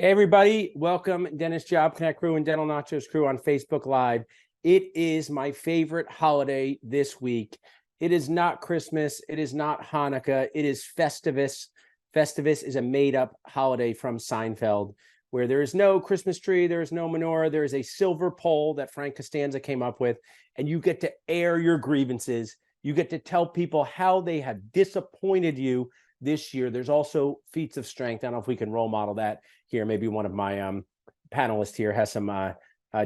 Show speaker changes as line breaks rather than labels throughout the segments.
Hey, everybody. Welcome, Dentist Job Connect crew and Dental Nachos crew on Facebook Live. It is my favorite holiday this week. It is not Christmas. It is not Hanukkah. It is Festivus. Festivus is a made-up holiday from Seinfeld where there is no Christmas tree, there is no menorah, there is a silver pole that Frank Costanza came up with, and you get to air your grievances. You get to tell people how they have disappointed you this year. There's also feats of strength. I don't know if we can role model that here. Maybe one of my panelists here has some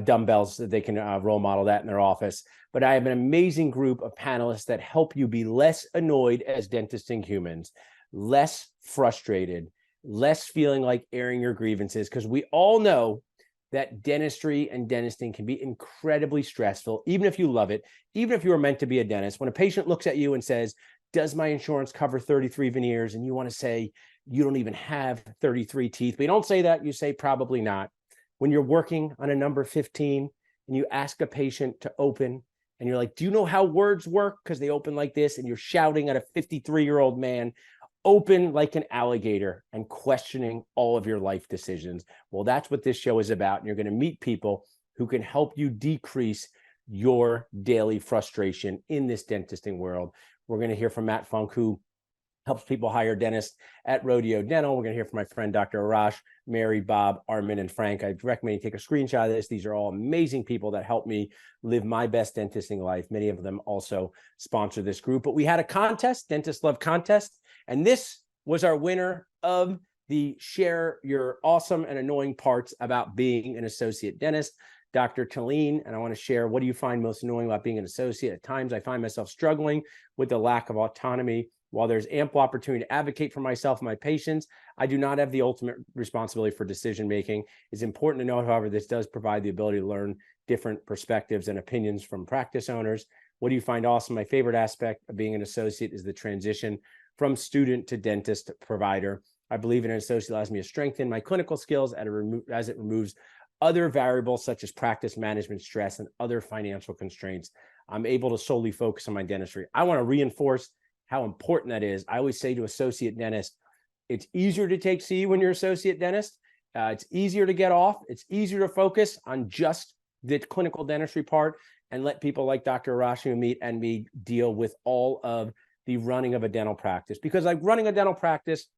dumbbells that they can role model that in their office. But I have an amazing group of panelists that help you be less annoyed as dentists and humans, less frustrated, less feeling like airing your grievances, because we all know that dentistry and dentisting can be incredibly stressful, even if you love it, even if you were meant to be a dentist. When a patient looks at you and says, does my insurance cover 33 veneers? And you want to say, you don't even have 33 teeth, but you don't say that, you say probably not. When you're working on a number 15 and you ask a patient to open and you're like, do you know how words work? Because they open like this, and you're shouting at a 53-year-old man, open like an alligator, and questioning all of your life decisions. Well, that's what this show is about. And you're going to meet people who can help you decrease your daily frustration in this dentisting world. We're going to hear from Matt Funk, who helps people hire dentists at Rodeo Dental. We're going to hear from my friend, Dr. Arash, Mary, Bob, Armin, and Frank. I recommend you take a screenshot of this. These are all amazing people that help me live my best dentisting life. Many of them also sponsor this group. But we had a contest, Dentist Love Contest, and this was our winner of the Share Your Awesome and Annoying Parts About Being an Associate Dentist, Dr. Talene. And I want to share, what do you find most annoying about being an associate? At times, I find myself struggling with the lack of autonomy. While there's ample opportunity to advocate for myself and my patients, I do not have the ultimate responsibility for decision-making. It's important to note, however, this does provide the ability to learn different perspectives and opinions from practice owners. What do you find awesome? My favorite aspect of being an associate is the transition from student to dentist provider. I believe an associate allows me to strengthen my clinical skills as it removes other variables such as practice management, stress, and other financial constraints. I'm able to solely focus on my dentistry. I want to reinforce how important that is. I always say to associate dentists, it's easier to take CE when you're associate dentist. It's easier to get off. It's easier to focus on just the clinical dentistry part and let people like Dr. Arashi meet and me deal with all of the running of a dental practice. Because like running a dental practice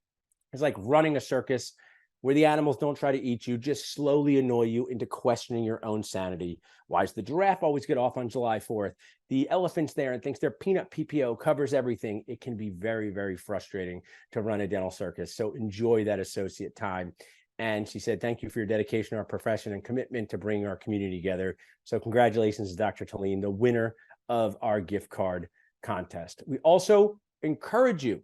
is like running a circus where the animals don't try to eat you, just slowly annoy you into questioning your own sanity. Why does the giraffe always get off on July 4th? The elephant's there and thinks their peanut PPO covers everything. It can be very, very frustrating to run a dental circus. So enjoy that associate time. And she said, thank you for your dedication to our profession and commitment to bringing our community together. So congratulations, Dr. Talene, the winner of our gift card contest. We also encourage you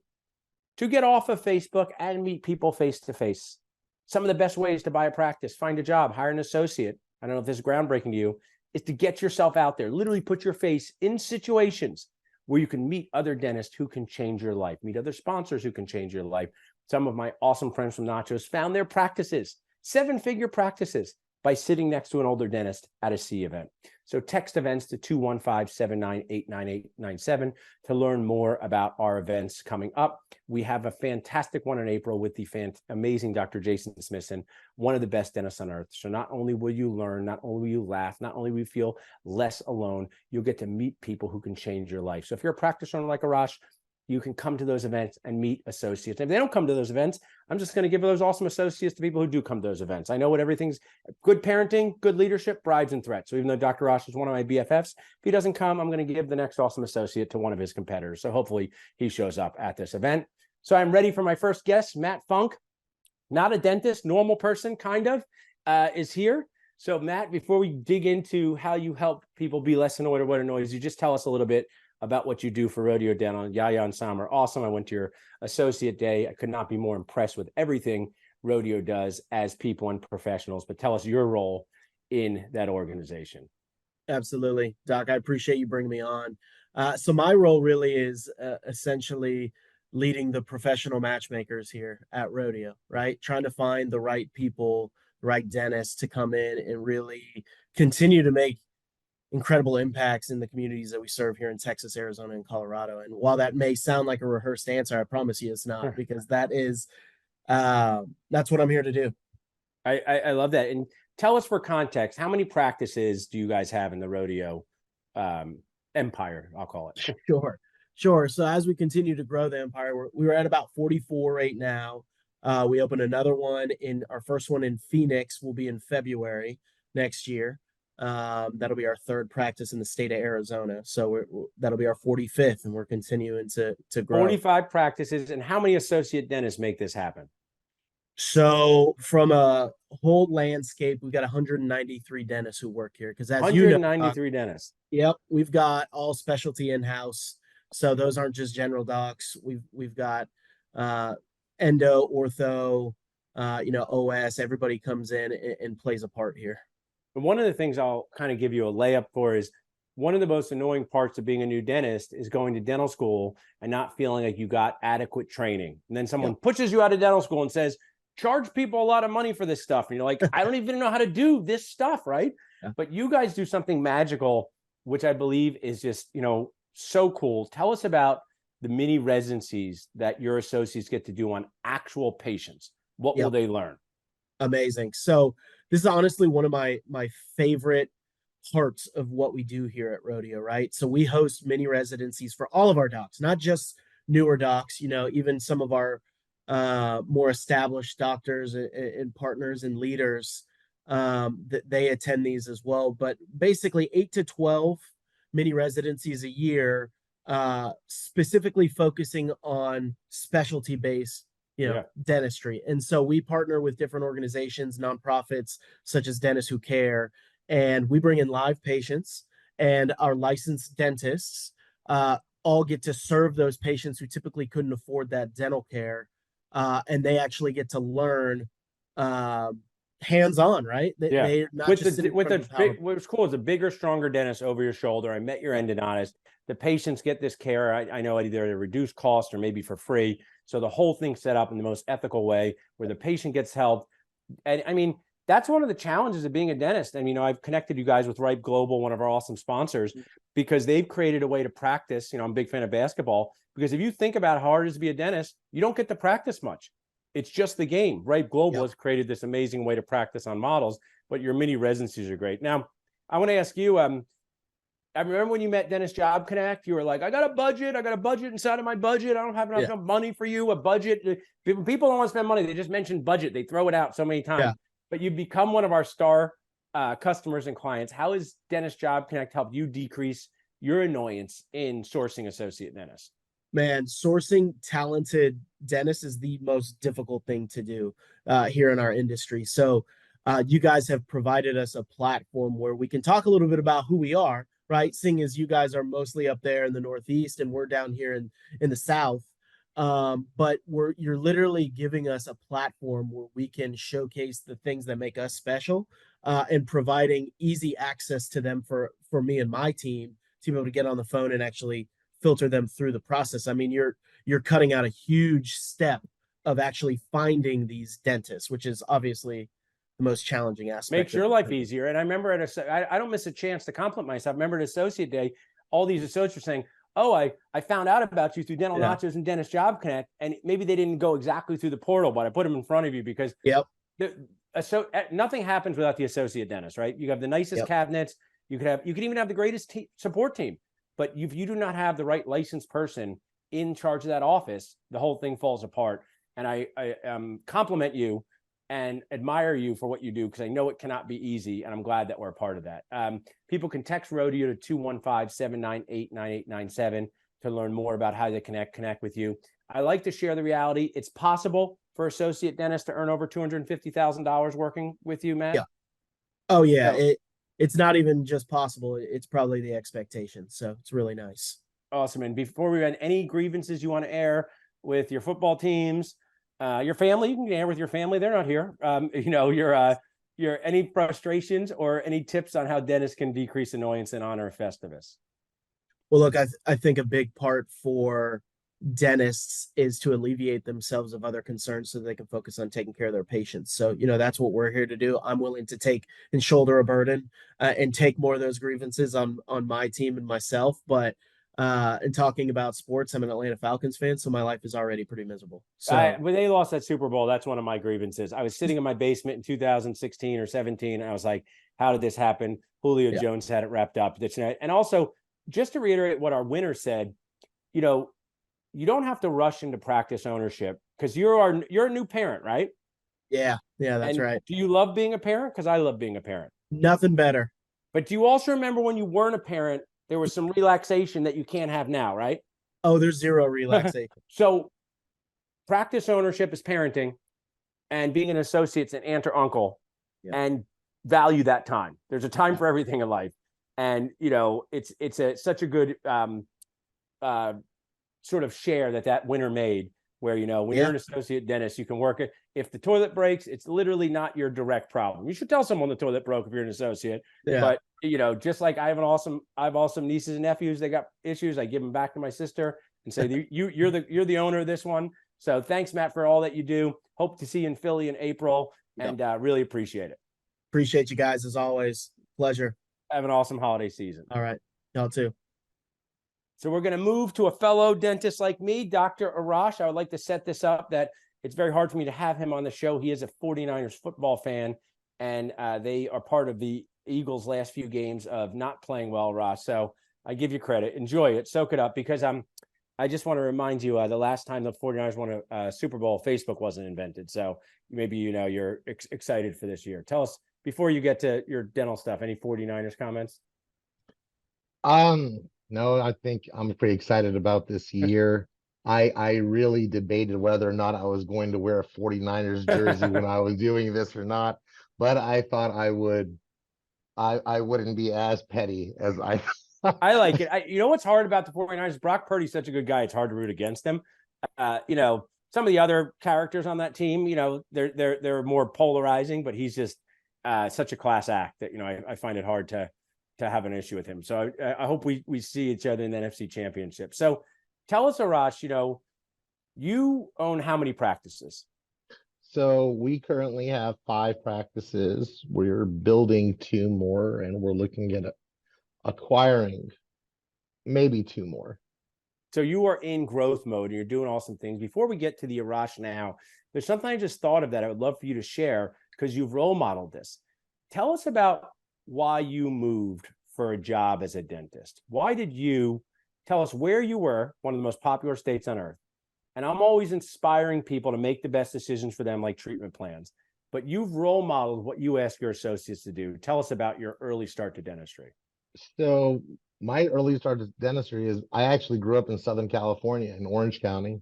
to get off of Facebook and meet people face-to-face. Some of the best ways to buy a practice, find a job, hire an associate, I don't know if this is groundbreaking to you, is to get yourself out there, literally put your face in situations where you can meet other dentists who can change your life, meet other sponsors who can change your life. Some of my awesome friends from Nachos found their practices, 7-figure practices, by sitting next to an older dentist at a C event. So text events to 215-798-9897 to learn more about our events coming up. We have a fantastic one in April with the amazing Dr. Jason Smithson, one of the best dentists on earth. So not only will you learn, not only will you laugh, not only will you feel less alone, you'll get to meet people who can change your life. So if you're a practice owner like Arash, you can come to those events and meet associates. If they don't come to those events, I'm just going to give those awesome associates to people who do come to those events. I know what everything's good parenting, good leadership, bribes, and threats. So even though Dr. Ross is one of my BFFs, if he doesn't come, I'm going to give the next awesome associate to one of his competitors. So hopefully he shows up at this event. So I'm ready for my first guest, Matt Funk, not a dentist, normal person, kind of, is here. So Matt, before we dig into how you help people be less annoyed or what annoys you, just tell us a little bit about what you do for Rodeo Dental. Yaya and Sam are awesome. I went to your associate day. I could not be more impressed with everything Rodeo does as people and professionals, but tell us your role in that organization.
Absolutely, Doc. I appreciate you bringing me on. So my role really is essentially leading the professional matchmakers here at Rodeo, right? Trying to find the right people, the right dentists to come in and really continue to make incredible impacts in the communities that we serve here in Texas, Arizona, and Colorado. And while that may sound like a rehearsed answer, I promise you it's not, because that is that's what I'm here to do.
I love that. And tell us for context, how many practices do you guys have in the rodeo empire? I'll call it.
Sure, sure. So as we continue to grow the empire, we're at about 44 right now. We opened another one in our first one in Phoenix will be in February next year. That'll be our third practice in the state of Arizona. So that'll be our 45th, and we're continuing to grow.
45 practices. And how many associate dentists make this happen?
So from a whole landscape, we've got 193 dentists who work here. Because as you know,
193 dentists.
yep, we've got all specialty in house. So those aren't just general docs. We've got uh, endo, ortho, OS. Everybody comes in and plays a part here.
But one of the things I'll kind of give you a layup for is one of the most annoying parts of being a new dentist is going to dental school and not feeling like you got adequate training. And then someone pushes you out of dental school and says, charge people a lot of money for this stuff. And you're like, I don't even know how to do this stuff, right? Yeah. But you guys do something magical, which I believe is just, so cool. Tell us about the mini residencies that your associates get to do on actual patients. What will they learn?
Amazing. So this is honestly one of my favorite parts of what we do here at Rodeo, right? So we host mini residencies for all of our docs, not just newer docs, even some of our more established doctors and partners and leaders that they attend these as well. But basically 8 to 12 mini residencies a year, specifically focusing on specialty based dentistry. And so we partner with different organizations, nonprofits such as Dentists Who Care, and we bring in live patients, and our licensed dentists all get to serve those patients who typically couldn't afford that dental care. And they actually get to learn hands-on, right? They're not
with
just
the with the big, what's cool is a bigger, stronger dentist over your shoulder. I met your endodontist. The patients get this care. I know either at a reduced cost or maybe for free. So the whole thing's set up in the most ethical way where the patient gets helped. And I mean, that's one of the challenges of being a dentist. I mean, I've connected you guys with Ripe Global, one of our awesome sponsors, because they've created a way to practice. I'm a big fan of basketball, because if you think about how hard it is to be a dentist, you don't get to practice much. It's just the game. Ripe Global has created this amazing way to practice on models, but your mini residencies are great. Now, I want to ask you, I remember when you met Dentist Job Connect, you were like, I got a budget inside of my budget. I don't have enough money for you, a budget. People don't want to spend money. They just mention budget. They throw it out so many times. But you've become one of our star customers and clients. How has Dentist Job Connect helped you decrease your annoyance in sourcing associate dentists?
Man, sourcing talented dentists is the most difficult thing to do here in our industry. So you guys have provided us a platform where we can talk a little bit about who we are, right? Seeing as you guys are mostly up there in the Northeast and we're down here in the South. But you're literally giving us a platform where we can showcase the things that make us special and providing easy access to them for me and my team to be able to get on the phone and actually filter them through the process. I mean, you're cutting out a huge step of actually finding these dentists, which is obviously the most challenging aspect.
Makes your life easier. And I remember I don't miss a chance to compliment myself. I remember at Associate Day, all these associates were saying, oh, I found out about you through Dental Nachos and Dentist Job Connect. And maybe they didn't go exactly through the portal, but I put them in front of you because nothing happens without the associate dentist, right? You have the nicest cabinets. You could even have the greatest support team. But if you do not have the right licensed person in charge of that office, the whole thing falls apart. And I compliment you and admire you for what you do, because I know it cannot be easy, and I'm glad that we're a part of that. People can text Rodeo to 215-798-9897 to learn more about how they connect with you. I like to share the reality. It's possible for associate dentists to earn over $250,000 working with you, Matt.
Yeah. Oh yeah. So, it's not even just possible. It's probably the expectation. So it's really nice.
Awesome. And before we end, any grievances you want to air with your football teams, your family, you can air with your family. They're not here. Your any frustrations or any tips on how dentists can decrease annoyance in honor of Festivus?
Well, look, I think a big part for dentists is to alleviate themselves of other concerns so they can focus on taking care of their patients. So, that's what we're here to do. I'm willing to take and shoulder a burden and take more of those grievances on my team and myself. But and talking about sports. I'm an Atlanta Falcons fan, so my life is already pretty miserable.
When they lost that Super Bowl, that's one of my grievances. I was sitting in my basement in 2016 or 17, and I was like, how did this happen? Julio
yeah,
Jones had it wrapped up. And also, just to reiterate what our winner said, you know, you don't have to rush into practice ownership because you're a new parent, right?
yeah, that's
And
right.
do you love being a parent? Because I love being a parent.
Nothing better.
But do you also remember when you weren't a parent, there was some relaxation that you can't have now, right?
Oh, there's zero relaxation.
So practice ownership is parenting, and being an associate's an aunt or uncle,
Yeah,
and value that time. There's a time for everything in life. And it's such a good uh, sort of share that winner made, where when you're
yeah,
an associate dentist, you can work it. If the toilet breaks, it's literally not your direct problem. You should tell someone the toilet broke if you're an associate.
yeah.
But just like I have awesome nieces and nephews, they got issues, I give them back to my sister and say, you're the owner of this one. So thanks, Matt, for all that you do. Hope to see you in Philly in April,
Yep.
and really appreciate it.
Appreciate you guys as always. Pleasure.
Have an awesome holiday season.
All right. Y'all too.
So we're going to move to a fellow dentist like me, Dr. Arash. I would like to set this up that it's very hard for me to have him on the show. He is a 49ers football fan, and they are part of the Eagles' last few games of not playing well, Ross. So I give you credit. Enjoy it. Soak it up, because I just want to remind you, the last time the 49ers won a Super Bowl, Facebook wasn't invented. So maybe you're excited for this year. Tell us, before you get to your dental stuff, any 49ers comments?
No, I think I'm pretty excited about this year. I really debated whether or not I was going to wear a 49ers jersey when I was doing this or not, but I thought I wouldn't be as petty as I
I like it. You know what's hard about the 49ers? Brock Purdy's such a good guy, it's hard to root against him. Some of the other characters on that team, they're more polarizing, but he's just such a class act that I find it hard to have an issue with him. So I hope we see each other in the NFC Championship. So tell us, Arash, you own how many practices?
So we currently have 5 practices. We're building 2 more, and we're looking at acquiring maybe 2 more.
So you are in growth mode and you're doing awesome things. Before we get to the Arash now, there's something I just thought of that I would love for you to share, because you've role modeled this. Tell us about why you moved for a job as a dentist. Why did you tell us where you were, one of the most popular states on earth? And I'm always inspiring people to make the best decisions for them, like treatment plans. But you've role modeled what you ask your associates to do. Tell us about your early start to dentistry.
So my early start to dentistry is I actually grew up in Southern California in Orange County.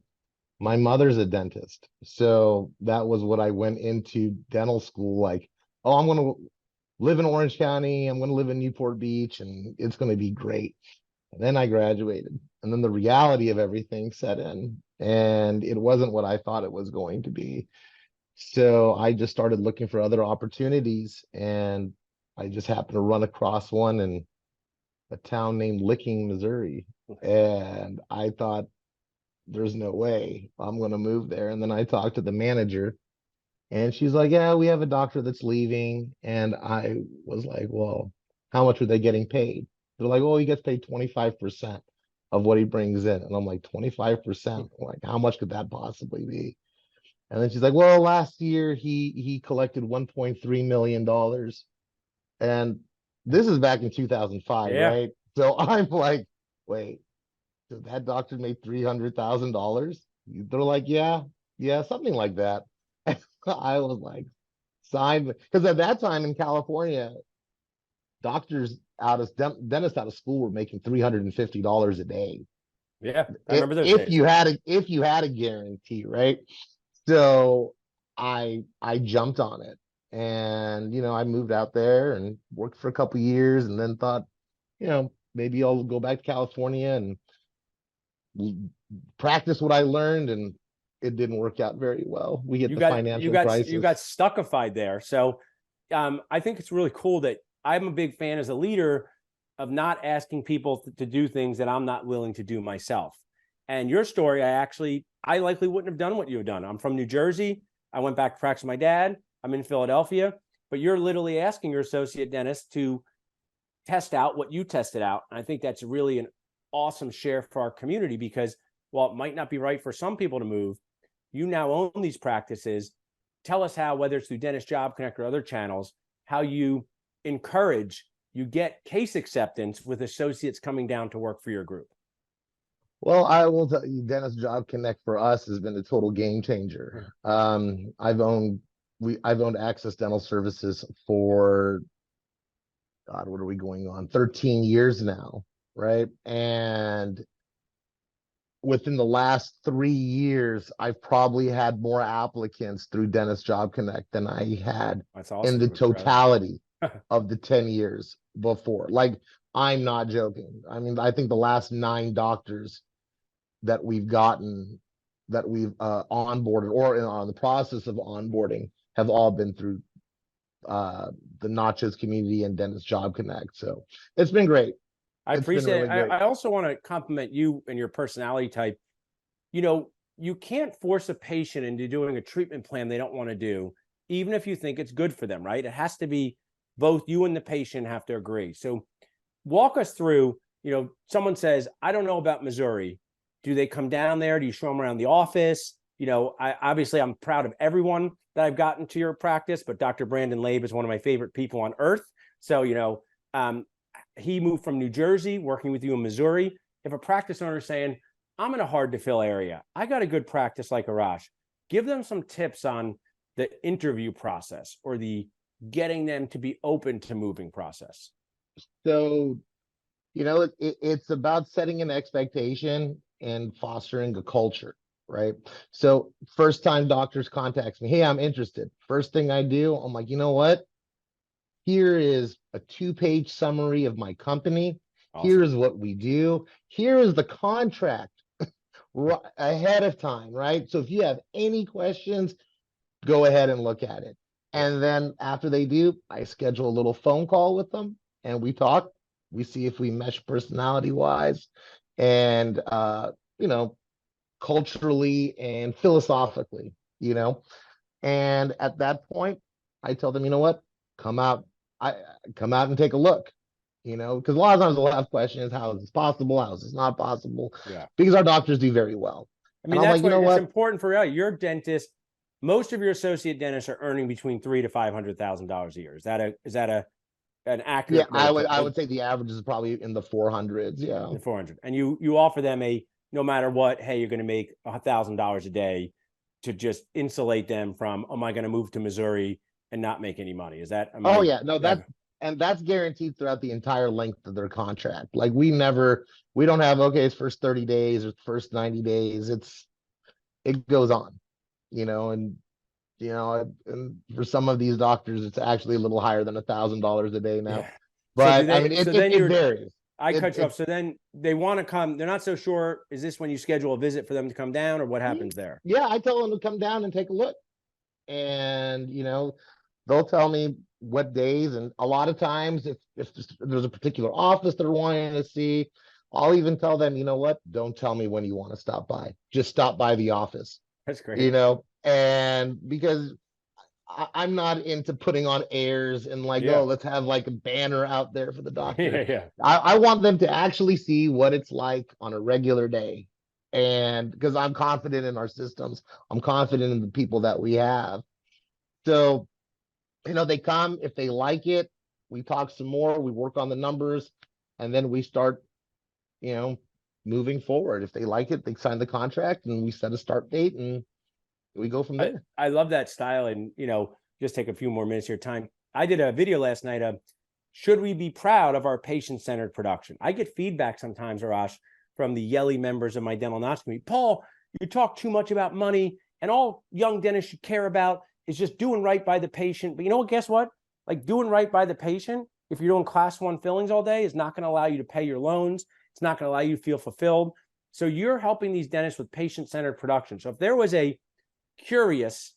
My mother's a dentist. So that was what I went into dental school like, oh, I'm going to live in Orange County. I'm going to live in Newport Beach, and it's going to be great. And then I graduated, and then the reality of everything set in, and it wasn't what I thought it was going to be. So I just started looking for other opportunities, and I just happened to run across one in a town named Licking, Missouri. And I thought, there's no way I'm going to move there. And then I talked to the manager, and she's like, yeah, we have a doctor that's leaving. And I was like, well, how much are they getting paid? They're like, oh, he gets paid 25% of what he brings in. And I'm like, 25%? Like, how much could that possibly be? And then she's like, well, last year he collected $1.3 million. And this is back in 2005,
Yeah.
right? So I'm like, wait, so that doctor made $300,000? They're like, yeah, something like that. I was like, sign, because at that time in California, dentists out of school were making $350 a day.
Yeah, I remember those
If
days.
if you had a guarantee, right? So I jumped on it, and I moved out there and worked for a couple years, and then thought, maybe I'll go back to California and practice what I learned, and it didn't work out very well. We hit the financial crisis.
You got stuckified there. So I think it's really cool that I'm a big fan as a leader of not asking people to do things that I'm not willing to do myself. And your story, I likely wouldn't have done what you have done. I'm from New Jersey. I went back to practice with my dad. I'm in Philadelphia, but you're literally asking your associate dentist to test out what you tested out. And I think that's really an awesome share for our community, because while it might not be right for some people to move, you now own these practices. Tell us how, whether it's through Dentist Job Connect or other channels, how you encourage, you get case acceptance with associates coming down to work for your group.
Well, I will tell you, Dentist Job Connect for us has been a total game changer. I've owned Access Dental Services for, God, what are we going on? 13 years now, right? And within the last 3 years, I've probably had more applicants through Dentist Job Connect than I had
That's awesome.
in the totality of the 10 years before. Like, I'm not joking. I mean, I think the last 9 doctors that we've gotten, that we've onboarded or on the process of onboarding, have all been through the Nachos community and Dentist Job Connect. So it's been great.
I
It's been
appreciate
really
it.
great.
I also want to compliment you and your personality type. You know, you can't force a patient into doing a treatment plan they don't want to do, even if you think it's good for them, right? It has to be both you and the patient have to agree. So walk us through, you know, someone says, I don't know about Missouri. Do they come down there? Do you show them around the office? You know, I'm proud of everyone that I've gotten to your practice, but Dr. Brandon Labe is one of my favorite people on earth. So, you know, he moved from New Jersey, working with you in Missouri. If a practice owner is saying, I'm in a hard to fill area, I got a good practice like Arash, give them some tips on the interview process or the getting them to be open to moving process.
So, you know, it's about setting an expectation and fostering a culture, right? So first time doctors contacts me, hey, I'm interested. First thing I do, I'm like, you know what? Here is a 2-page summary of my company.
Awesome.
Here's what we do. Here is the contract ahead of time, right? So if you have any questions, go ahead and look at it. And then after they do, I schedule a little phone call with them and we talk. We see if we mesh personality wise and, you know, culturally and philosophically, you know. And at that point, I tell them, you know what, come out and take a look, you know, because a lot of times they'll have questions, how is this possible? How is this not possible?
Yeah.
Because our doctors do very well.
I mean, that's why it's important for you. Your dentist, most of your associate dentists are earning between $300,000 to $500,000 a year. Is that an accurate?
Yeah, I would say the average is probably in the 400s. Yeah,
the 400. And you offer them no matter what, hey, you're going to make $1,000 a day to just insulate them from, am I going to move to Missouri and not make any money? Is that?
Yeah, no, that's guaranteed throughout the entire length of their contract. Like we don't have, okay, it's first 30 days or first 90 days. It goes on, you know, and for some of these doctors, it's actually a little higher than $1,000 a day now. Yeah. But I mean, it varies.
I cut you off. So then they want to come. They're not so sure. Is this when you schedule a visit for them to come down, or what happens there?
Yeah, I tell them to come down and take a look, and you know, they'll tell me what days. And a lot of times, if there's a particular office they're wanting to see, I'll even tell them, you know what? Don't tell me when you want to stop by. Just stop by the office.
That's great.
You know, and because I'm not into putting on airs and like, oh, let's have like a banner out there for the doctor. I want them to actually see what it's like on a regular day. And because I'm confident in our systems, I'm confident in the people that we have. So, you know, they come, if they like it, we talk some more, we work on the numbers, and then we start, you know, moving forward. If they like it, they sign the contract and we set a start date and we go from there.
I love that style. And, you know, just take a few more minutes of your time. I did a video last night of, should we be proud of our patient-centered production? I get feedback sometimes, Arash, from the Yelly members of my dental notch community. Paul, you talk too much about money, and all young dentists should care about is just doing right by the patient. But you know what? Guess what? Like, doing right by the patient, if you're doing class 1 fillings all day, is not going to allow you to pay your loans. It's not going to allow you to feel fulfilled. So you're helping these dentists with patient-centered production. So if there was a curious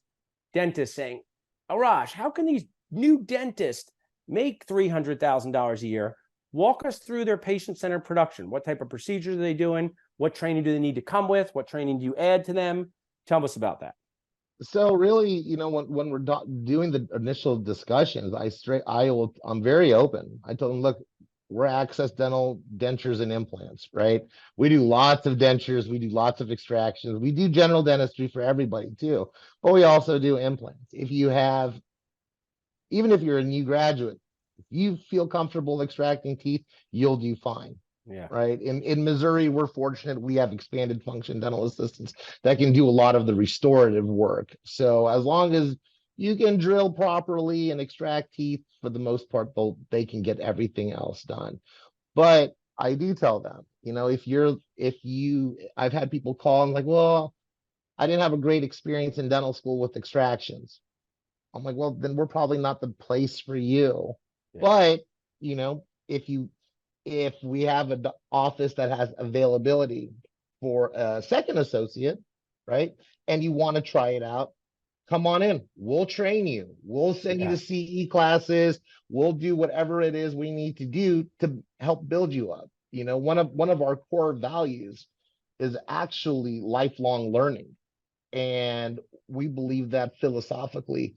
dentist saying, Arash, how can these new dentists make $300,000 a year? Walk us through their patient-centered production. What type of procedures are they doing? What training do they need to come with? What training do you add to them? Tell us about that.
So really, you know, when we're doing the initial discussions, I'm very open. I told them, look, we're Access Dental dentures and implants, right? We do lots of dentures, we do lots of extractions, we do general dentistry for everybody too, but we also do implants. Even if you're a new graduate, if you feel comfortable extracting teeth, you'll do fine.
Yeah.
Right. In Missouri, we're fortunate we have expanded function dental assistants that can do a lot of the restorative work. So as long as you can drill properly and extract teeth, for the most part, they can get everything else done. But I do tell them, I've had people call and like, well, I didn't have a great experience in dental school with extractions. I'm like, well, then we're probably not the place for you.
Yeah.
But, if we have an office that has availability for a second associate, right? And you want to try it out, come on in. We'll train you. We'll send you to CE classes. We'll do whatever it is we need to do to help build you up. One of our core values is actually lifelong learning. And we believe that philosophically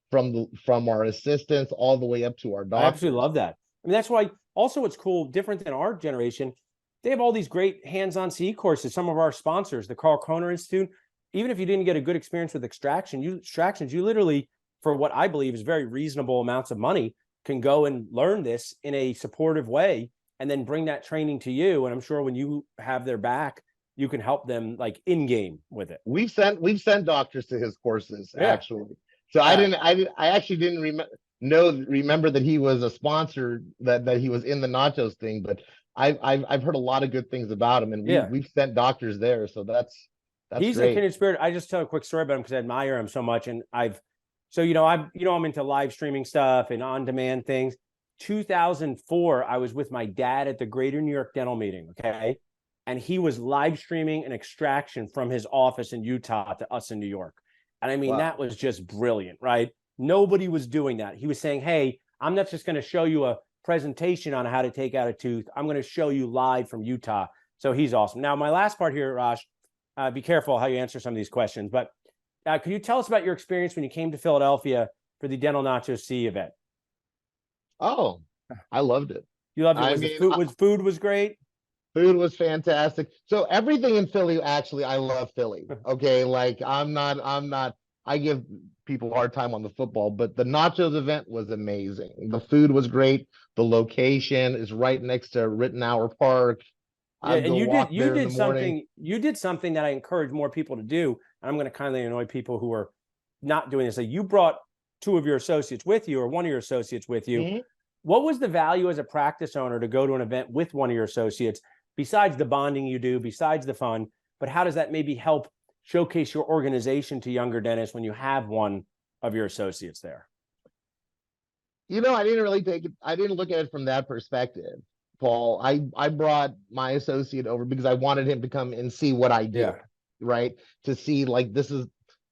from our assistants all the way up to our doctors.
I absolutely love that. I mean, that's why also what's cool, different than our generation, they have all these great hands-on CE courses. Some of our sponsors, the Carl Kroner Institute, even if you didn't get a good experience with extractions, you literally, for what I believe is very reasonable amounts of money, can go and learn this in a supportive way and then bring that training to you. And I'm sure when you have their back, you can help them like in game with it.
We've sent doctors to his courses, actually. So I actually didn't remember that he was a sponsor, that he was in the nachos thing, but I've heard a lot of good things about him, and we've sent doctors there. So he's
great. A kindred spirit. I just tell a quick story about him because I admire him so much. And I'm into live streaming stuff and on-demand things. 2004, I was with my dad at the Greater New York Dental Meeting. Okay. And he was live streaming an extraction from his office in Utah to us in New York. And I mean, that was just brilliant, right? Nobody was doing that. He was saying, hey, I'm not just going to show you a presentation on how to take out a tooth. I'm going to show you live from Utah. So he's awesome. Now, my last part here, Raj, be careful how you answer some of these questions, but can you tell us about your experience when you came to Philadelphia for the Dental Nacho C event?
Oh, I loved it.
You loved it. Food was great.
Food was fantastic. So everything in Philly, actually, I love Philly. Okay. Like I give people a hard time on the football, but the nachos event was amazing. The food was great. The location is right next to Rittenhour Park.
Yeah, and you did something that I encourage more people to do. And I'm going to kindly annoy people who are not doing this. Like you brought two of your associates with you or one of your associates with you. Mm-hmm. What was the value as a practice owner to go to an event with one of your associates, besides the bonding you do, besides the fun, but how does that maybe help showcase your organization to younger dentists when you have one of your associates there?
I didn't look at it from that perspective, Paul. I brought my associate over because I wanted him to come and see what I do, right? To see like, this is,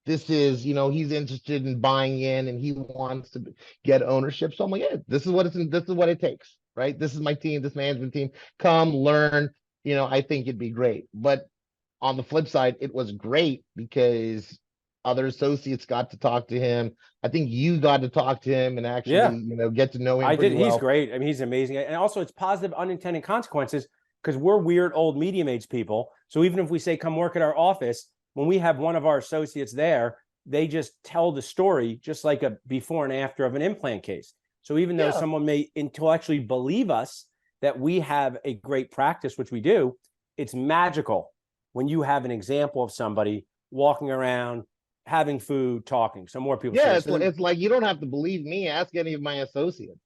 he's interested in buying in and he wants to get ownership. So I'm like, yeah, this is what it takes, right? This is my team, this management team. Come learn, I think it'd be great. But on the flip side, it was great because other associates got to talk to him. I think you got to talk to him and actually, get to know him.
I did. He's great. I mean, he's amazing. And also it's positive unintended consequences because we're weird old medium age people. So even if we say, come work at our office, when we have one of our associates there, they just tell the story just like a before and after of an implant case. So even though someone may intellectually believe us that we have a great practice, which we do, it's magical when you have an example of somebody walking around, having food, talking. So more people.
Yeah, it's like you don't have to believe me. Ask any of my associates.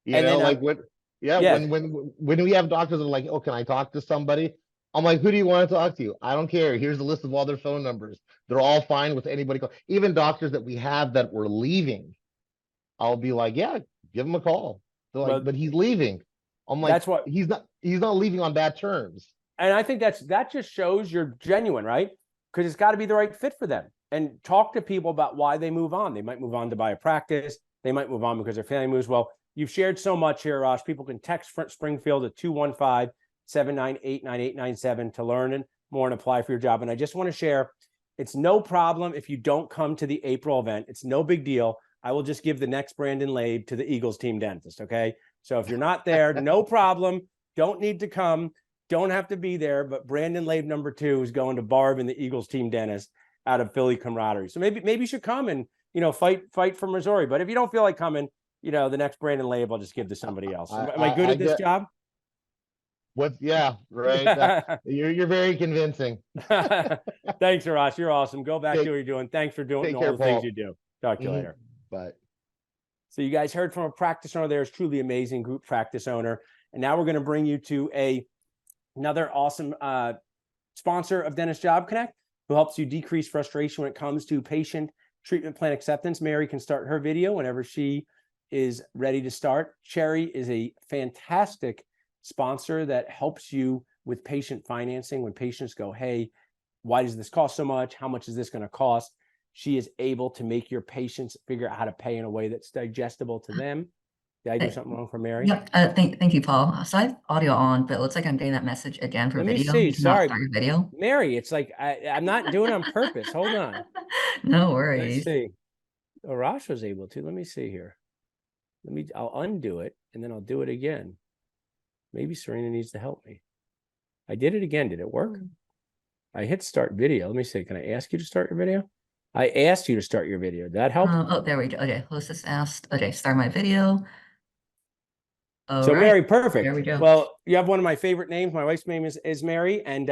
When we have doctors that are like, oh, can I talk to somebody? I'm like, who do you want to talk to? I don't care. Here's a list of all their phone numbers. They're all fine with anybody. Even doctors that we have that were leaving, I'll be like, yeah, give him a call. They're like, but he's leaving. I'm like, that's what he's not leaving on bad terms.
And I think that just shows you're genuine, right? Because it's got to be the right fit for them. And talk to people about why they move on. They might move on to buy a practice. They might move on because their family moves. Well, you've shared so much here, Rosh. People can text Springfield at 215-798-9897 to learn more and apply for your job. And I just want to share, it's no problem if you don't come to the April event. It's no big deal. I will just give the next Brandon Labe to the Eagles team dentist, okay? So if you're not there, no problem. Don't need to come. Don't have to be there. But Brandon Lave #2 is going to Barb and the Eagles team dentist out of Philly camaraderie. So maybe you should come and, you know, fight for Missouri. But if you don't feel like coming, you know, the next Brandon Lave I'll just give to somebody else. Am I good at this job?
Yeah, right. You're very convincing.
Thanks, Arash. You're awesome. Go back to what you're doing. Thanks for doing
Take
all
care,
the things
Paul.
you do. Talk to you later.
Bye.
So you guys heard from a practice owner there, is truly amazing group practice owner. And now we're going to bring you to another awesome sponsor of Dentist Job Connect, who helps you decrease frustration when it comes to patient treatment plan acceptance. Mary can start her video whenever she is ready to start. Cherry is a fantastic sponsor that helps you with patient financing. When patients go, hey, why does this cost so much? How much is this going to cost? She is able to make your patients figure out how to pay in a way that's digestible to them. Did I do something wrong for Mary?
Yep. Thank you, Paul. So I have audio on, but it looks like I'm getting that message again for
Let me
video.
see.
You cannot
Sorry,
start your video.
Mary. It's like I'm not doing it on purpose. Hold on.
No
Let's
worries.
see. Arash was able to. Let me see here. I'll undo it and then I'll do it again. Maybe Serena needs to help me. I did it again. Did it work? I hit start video. Let me see. Can I ask you to start your video? I asked you to start your video. Did that help?
Oh, there we go. Okay, hostess asked. Okay, start my video. All
So
right.
Mary, perfect.
There we go.
Well, you have one of my favorite names. My wife's name is Mary, and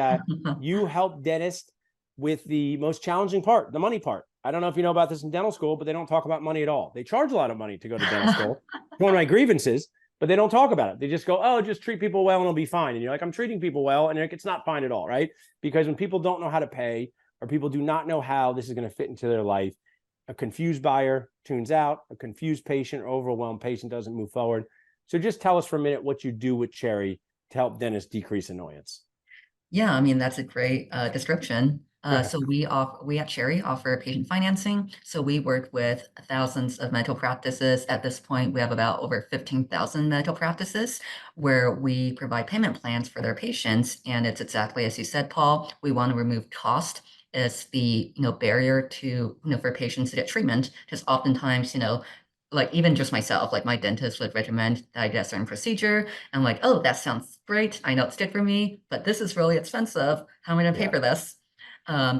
you help dentists with the most challenging part, the money part. I don't know if you know about this in dental school, but they don't talk about money at all. They charge a lot of money to go to dental school. It's one of my grievances, but they don't talk about it. They just go, oh, just treat people well and it'll be fine. And you're like, I'm treating people well, and it's not fine at all, right? Because when people don't know how to pay, or people do not know how this is going to fit into their life, a confused buyer tunes out, a confused patient or overwhelmed patient doesn't move forward. So just tell us for a minute what you do with Cherry to help dentists decrease annoyance.
Yeah, I mean, that's a great description. So we at Cherry offer patient financing. So we work with thousands of medical practices. At this point, we have about over 15,000 medical practices where we provide payment plans for their patients. And it's exactly as you said, Paul, we want to remove cost as the barrier to for patients to get treatment. Because oftentimes, like even just myself, like my dentist would recommend that I get a certain procedure. I'm like, oh, that sounds great. I know it's good for me, but this is really expensive. How am I going to pay for this?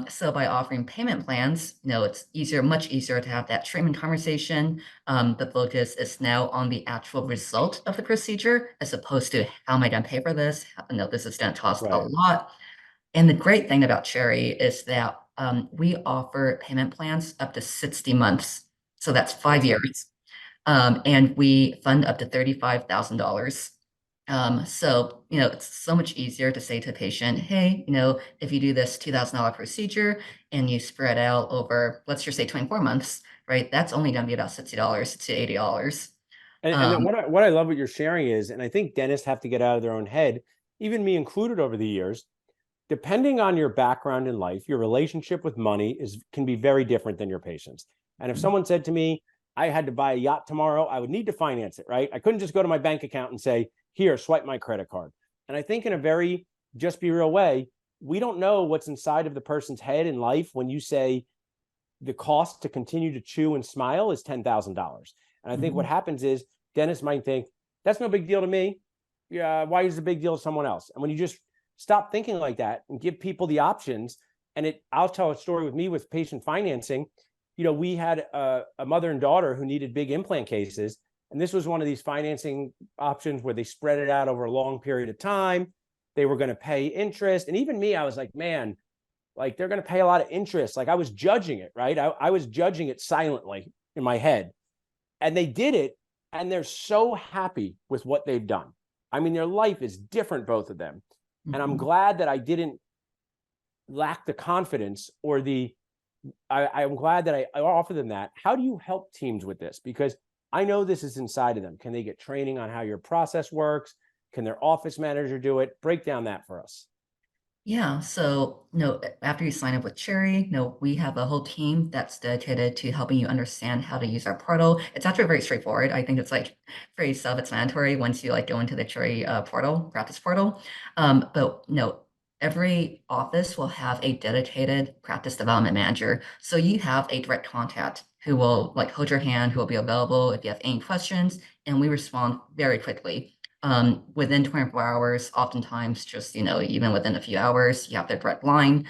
So by offering payment plans, it's much easier to have that treatment conversation. The focus is now on the actual result of the procedure, as opposed to how am I going to pay for this? This is going to cost a lot. And the great thing about Cherry is that we offer payment plans up to 60 months. So that's 5 years. And we fund up to $35,000. So, it's so much easier to say to a patient, hey, if you do this $2,000 procedure and you spread out over, let's just say 24 months, right? That's only going to be about $60 to $80.
And what I love what you're sharing is, and I think dentists have to get out of their own head, even me included over the years, depending on your background in life, your relationship with money can be very different than your patients. And if someone said to me, I had to buy a yacht tomorrow, I would need to finance it, right? I couldn't just go to my bank account and say, here, swipe my credit card. And I think in a very just be real way, we don't know what's inside of the person's head in life when you say the cost to continue to chew and smile is $10,000. And I think what happens is dentists might think, that's no big deal to me. Yeah, why is it a big deal to someone else? And when you just stop thinking like that and give people the options, and I'll tell a story with me with patient financing. We had a mother and daughter who needed big implant cases. And this was one of these financing options where they spread it out over a long period of time. They were going to pay interest. And even me, I was like, man, like they're going to pay a lot of interest. Like I was judging it, right? I was judging it silently in my head. And they did it. And they're so happy with what they've done. I mean, their life is different, both of them. And I'm glad that I didn't lack the confidence or I'm glad that I offer them that. How do you help teams with this? Because I know this is inside of them. Can they get training on how your process works? Can their office manager do it? Break down that for us.
Yeah. So, after you sign up with Cherry, we have a whole team that's dedicated to helping you understand how to use our portal. It's actually very straightforward. I think it's like very self-explanatory once you go into the Cherry practice portal. But every office will have a dedicated practice development manager. So you have a direct contact who will like hold your hand, who will be available if you have any questions, and we respond very quickly. Within 24 hours, oftentimes just, even within a few hours, you have their direct line.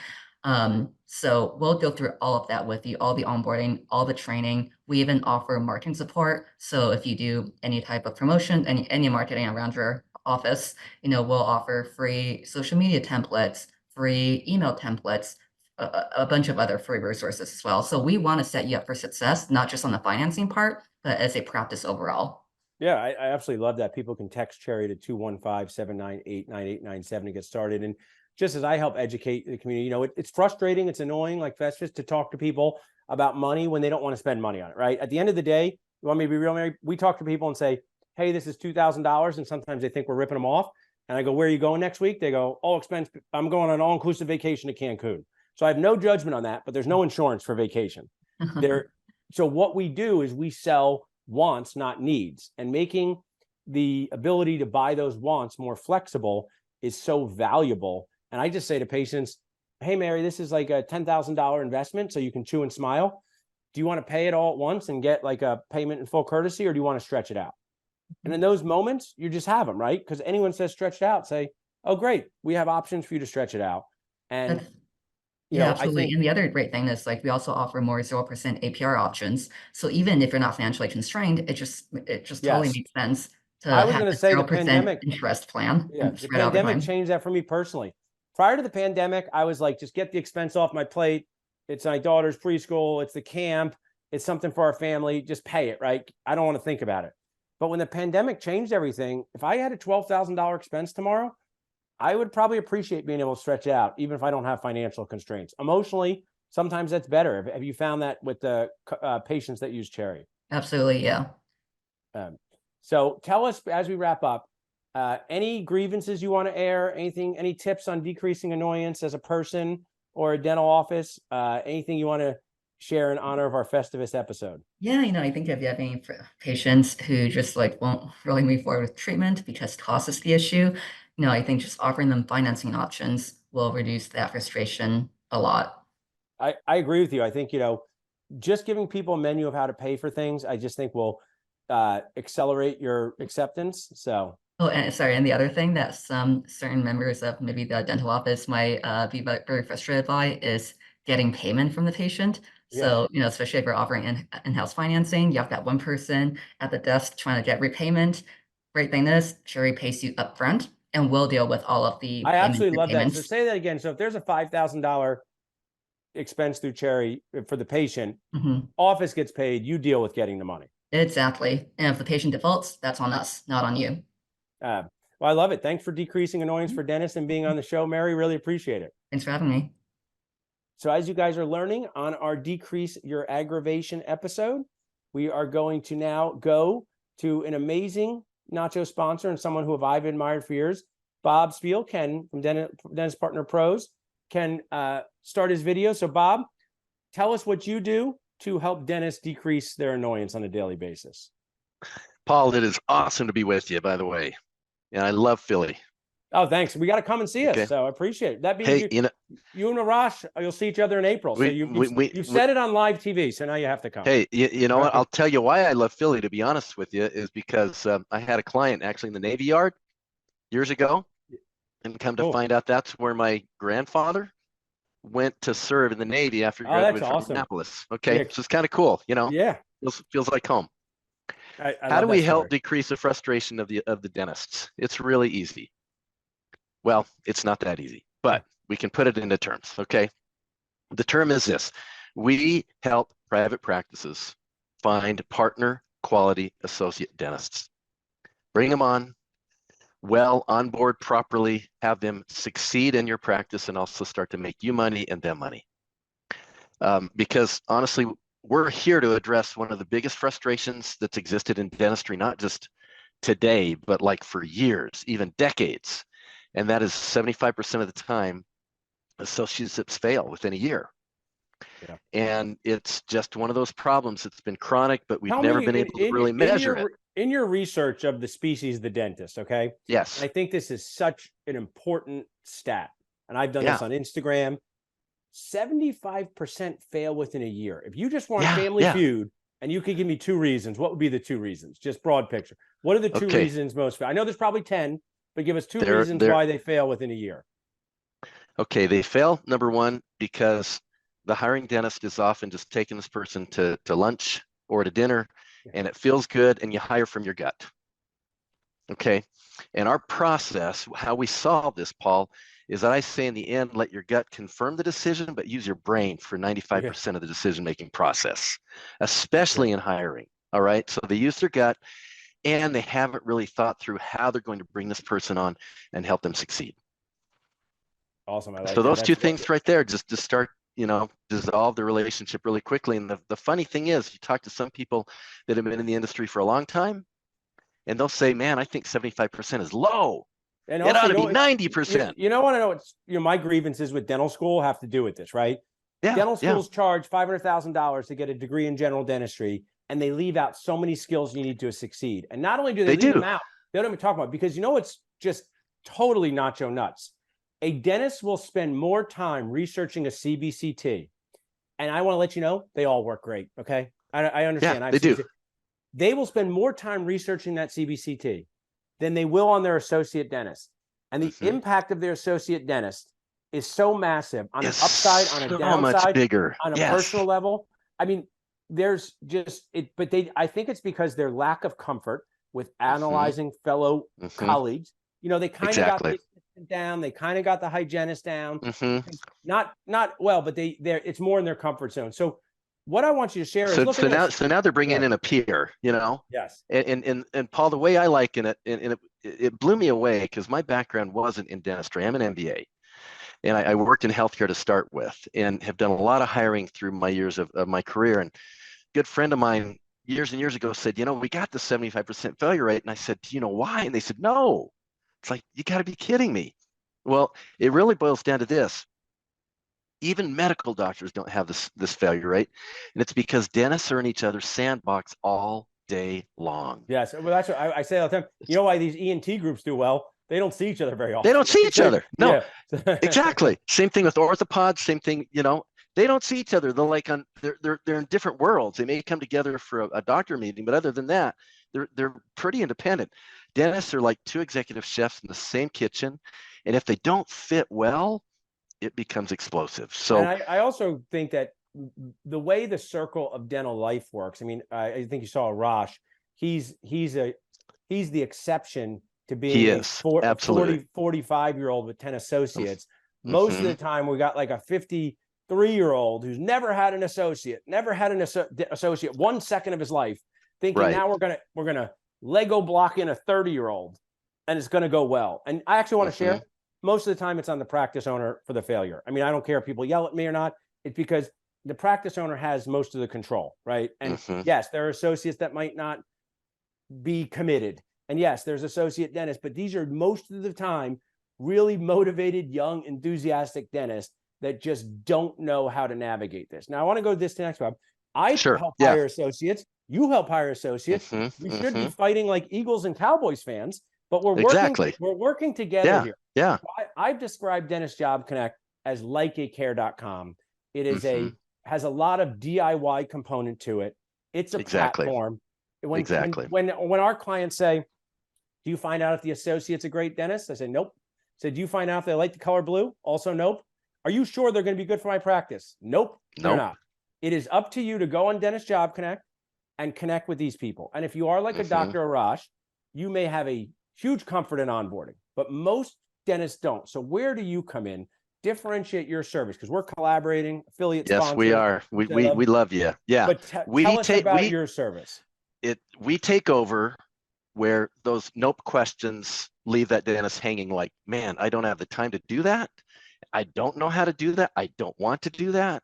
So we'll go through all of that with you, all the onboarding, all the training. We even offer marketing support. So if you do any type of promotion, any marketing around your office, we'll offer free social media templates, free email templates, a bunch of other free resources as well. So we want to set you up for success, not just on the financing part, but as a practice overall.
Yeah, I absolutely love that. People can text Cherry to 215-798-9897 to get started. And just as I help educate the community, it's frustrating, it's annoying, like Festivus, to talk to people about money when they don't want to spend money on it, right? At the end of the day, you want me to be real, Mary? We talk to people and say, hey, this is $2,000. And sometimes they think we're ripping them off. And I go, where are you going next week? They go, all expense. I'm going on an all-inclusive vacation to Cancun. So I have no judgment on that, but there's no insurance for vacation. So what we do is we sell wants, not needs, and making the ability to buy those wants more flexible is so valuable. And I just say to patients, hey, Mary, this is like a $10,000 investment, so you can chew and smile. Do you want to pay it all at once and get like a payment in full courtesy, or do you want to stretch it out? And in those moments, you just have them, right? Because anyone says stretch it out, say, oh, great, we have options for you to stretch it out. And
yeah, absolutely. And the other great thing is like we also offer more 0% APR options. So even if you're not financially constrained, it just totally makes sense to
I was
have
going
a
to say
0%
the pandemic
interest plan
Yeah,
and
the
spread out the
pandemic
time.
changed that for me personally. Prior to the pandemic, I was like, just get the expense off my plate. It's my daughter's preschool. It's the camp. It's something for our family. Just pay it, right? I don't want to think about it. But when the pandemic changed everything, if I had a $12,000 expense tomorrow, I would probably appreciate being able to stretch it out, even if I don't have financial constraints. Emotionally, sometimes that's better. Have you found that with the patients that use Cherry?
Absolutely, yeah.
So tell us as we wrap up, any grievances you want to air, any tips on decreasing annoyance as a person or a dental office, anything you want to share in honor of our Festivus episode?
Yeah, I think if you have any patients who just like won't really move forward with treatment because cost is the issue, I think just offering them financing options will reduce that frustration a lot.
I agree with you. I think, just giving people a menu of how to pay for things, I just think will accelerate your acceptance. So.
Oh, and sorry, and the other thing that some certain members of maybe the dental office might be very frustrated by is getting payment from the patient. So, especially if you're offering in-house financing, you have that one person at the desk trying to get repayment. Great thing is, Cherry pays you upfront, and we'll deal with all of the
I absolutely love
repayments.
that. So say that again. So if there's a $5,000 expense through Cherry for the patient, office gets paid, you deal with getting the money.
Exactly. And if the patient defaults, that's on us, not on you.
Well, I love it. Thanks for decreasing annoyance for dentists and being on the show, Mary. Really appreciate it.
Thanks for having me.
So as you guys are learning on our Decrease Your Aggravation episode, we are going to now go to an amazing nacho sponsor and someone who I've admired for years. Bob Spiel can from Dentist Partner Pros can start his video. So Bob, tell us what you do to help dentists decrease their annoyance on a daily basis.
Paul, it is awesome to be with you, by the way. And I love Philly.
Oh, thanks. We got to come and see us. So I appreciate it. That being you and Arash, you'll see each other in April. So you've said it on live TV. So now you have to come.
Hey, you know what? I'll tell you why I love Philly, to be honest with you, is because I had a client actually in the Navy Yard years ago. And come to find out that's where my grandfather went to serve in the Navy after he graduated from Annapolis. Okay. So it's kind of cool, Yeah. Feels like home. How do we help decrease the frustration of the dentists? It's really easy. Well, it's not that easy, but we can put it into terms, okay? The term is this: we help private practices find partner quality associate dentists. Bring them on, onboard properly, have them succeed in your practice and also start to make you money and them money. Because honestly, we're here to address one of the biggest frustrations that's existed in dentistry, not just today, but like for years, even decades. And that is 75% of the time, associates fail within a year. Yeah. And it's just one of those problems that's been chronic, but we've never been able to really measure it.
In your research of the species of the dentist, okay?
Yes.
I think this is such an important stat. and I've done
Yeah.
this on Instagram, 75% fail within a year. If you just want
Yeah,
Family
yeah.
Feud and you could give me 2 reasons, what would be the 2 reasons? Just broad picture. What are the 2
Okay.
reasons most fail? I know there's probably 10, but give us 2
There-
reasons
there-
why they fail within a year.
Okay, they fail, number one, because the hiring dentist is often just taking this person to lunch or to dinner, and it feels good, and you hire from your gut. Okay, and our process, how we solve this, Paul, is that I say in the end, let your gut confirm the decision, but use your brain for 95% of the decision-making process, especially in hiring. All right, so they use their gut, and they haven't really thought through how they're going to bring this person on and help them succeed.
Awesome. I like
So
that.
those two things right there just start, dissolve the relationship really quickly. And the funny thing is, you talk to some people that have been in the industry for a long time, and they'll say, man, I think 75% is low.
And
It
also,
ought to be 90%.
You know what I know? It's my grievances with dental school have to do with this, right?
Yeah,
Dental schools charge $500,000 to get a degree in general dentistry, and they leave out so many skills you need to succeed. And not only do they leave them out, they don't even talk about it, because it's just totally nacho nuts. A dentist will spend more time researching a CBCT, and I want to let you know they all work great. Okay, I understand.
Yeah, they do.
They will spend more time researching that CBCT than they will on their associate dentist, and the impact of their associate dentist is so massive on an upside, on a downside,
much bigger
on a personal level. I mean, there's just it, but I think it's because their lack of comfort with analyzing fellow colleagues. They kind of got the assistant down, they kind of got the hygienist down. Not well, but it's more in their comfort zone. So what I want you to share is
so now they're bringing in a peer,
Yes.
And Paul, the way I like it blew me away, because my background wasn't in dentistry. I'm an MBA. And I worked in healthcare to start with, and have done a lot of hiring through my years of my career. And a good friend of mine years and years ago said, we got the 75% failure rate. And I said, do you know why? And they said, no. It's like, you got to be kidding me. Well, it really boils down to this. Even medical doctors don't have this failure rate. And it's because dentists are in each other's sandbox all day long.
Yes. Well, that's what I say all the time. You know why these ENT groups do well? They don't see each other very often.
They don't see each other. No,
yeah.
Exactly. Same thing with orthopods. Same thing. They don't see each other. They're in different worlds. They may come together for a doctor meeting, but other than that, they're pretty independent. Dentists are like 2 executive chefs in the same kitchen, and if they don't fit well, it becomes explosive. So,
and I also think that the way the circle of dental life works. I mean, I think you saw Arash. He's the exception to being a 45-year-old with 10 associates. Most of the time, we got like a 53-year-old who's never had an associate, associate 1 second of his life, thinking now we're gonna Lego block in a 30-year-old, and it's gonna go well. And I actually want to share. Most of the time, it's on the practice owner for the failure. I mean, I don't care if people yell at me or not. It's because the practice owner has most of the control, right? And yes, there are associates that might not be committed. And yes, there's associate dentists, but these are most of the time really motivated, young, enthusiastic dentists that just don't know how to navigate this. Now, I want to go to this next, Bob. I help hire associates. You help hire associates. We should be fighting like Eagles and Cowboys fans, but we're working together here.
Yeah.
I've described Dentist Job Connect as likeacare.com. It is has a lot of DIY component to it. It's a platform. When our clients say, do you find out if the associate's a great dentist? I say, nope. Do you find out if they like the color blue? Also, nope. Are you sure they're going to be good for my practice? Nope. They're not. It is up to you to go on Dentist Job Connect and connect with these people. And if you are like a Dr. Arash, you may have a huge comfort in onboarding, but most dentists don't. So where do you come in? Differentiate your service, because we're collaborating, affiliate sponsors.
Yes, we are. We love you. Yeah.
But tell us about your service.
We take over where those nope questions leave that dentist hanging like, man, I don't have the time to do that. I don't know how to do that. I don't want to do that.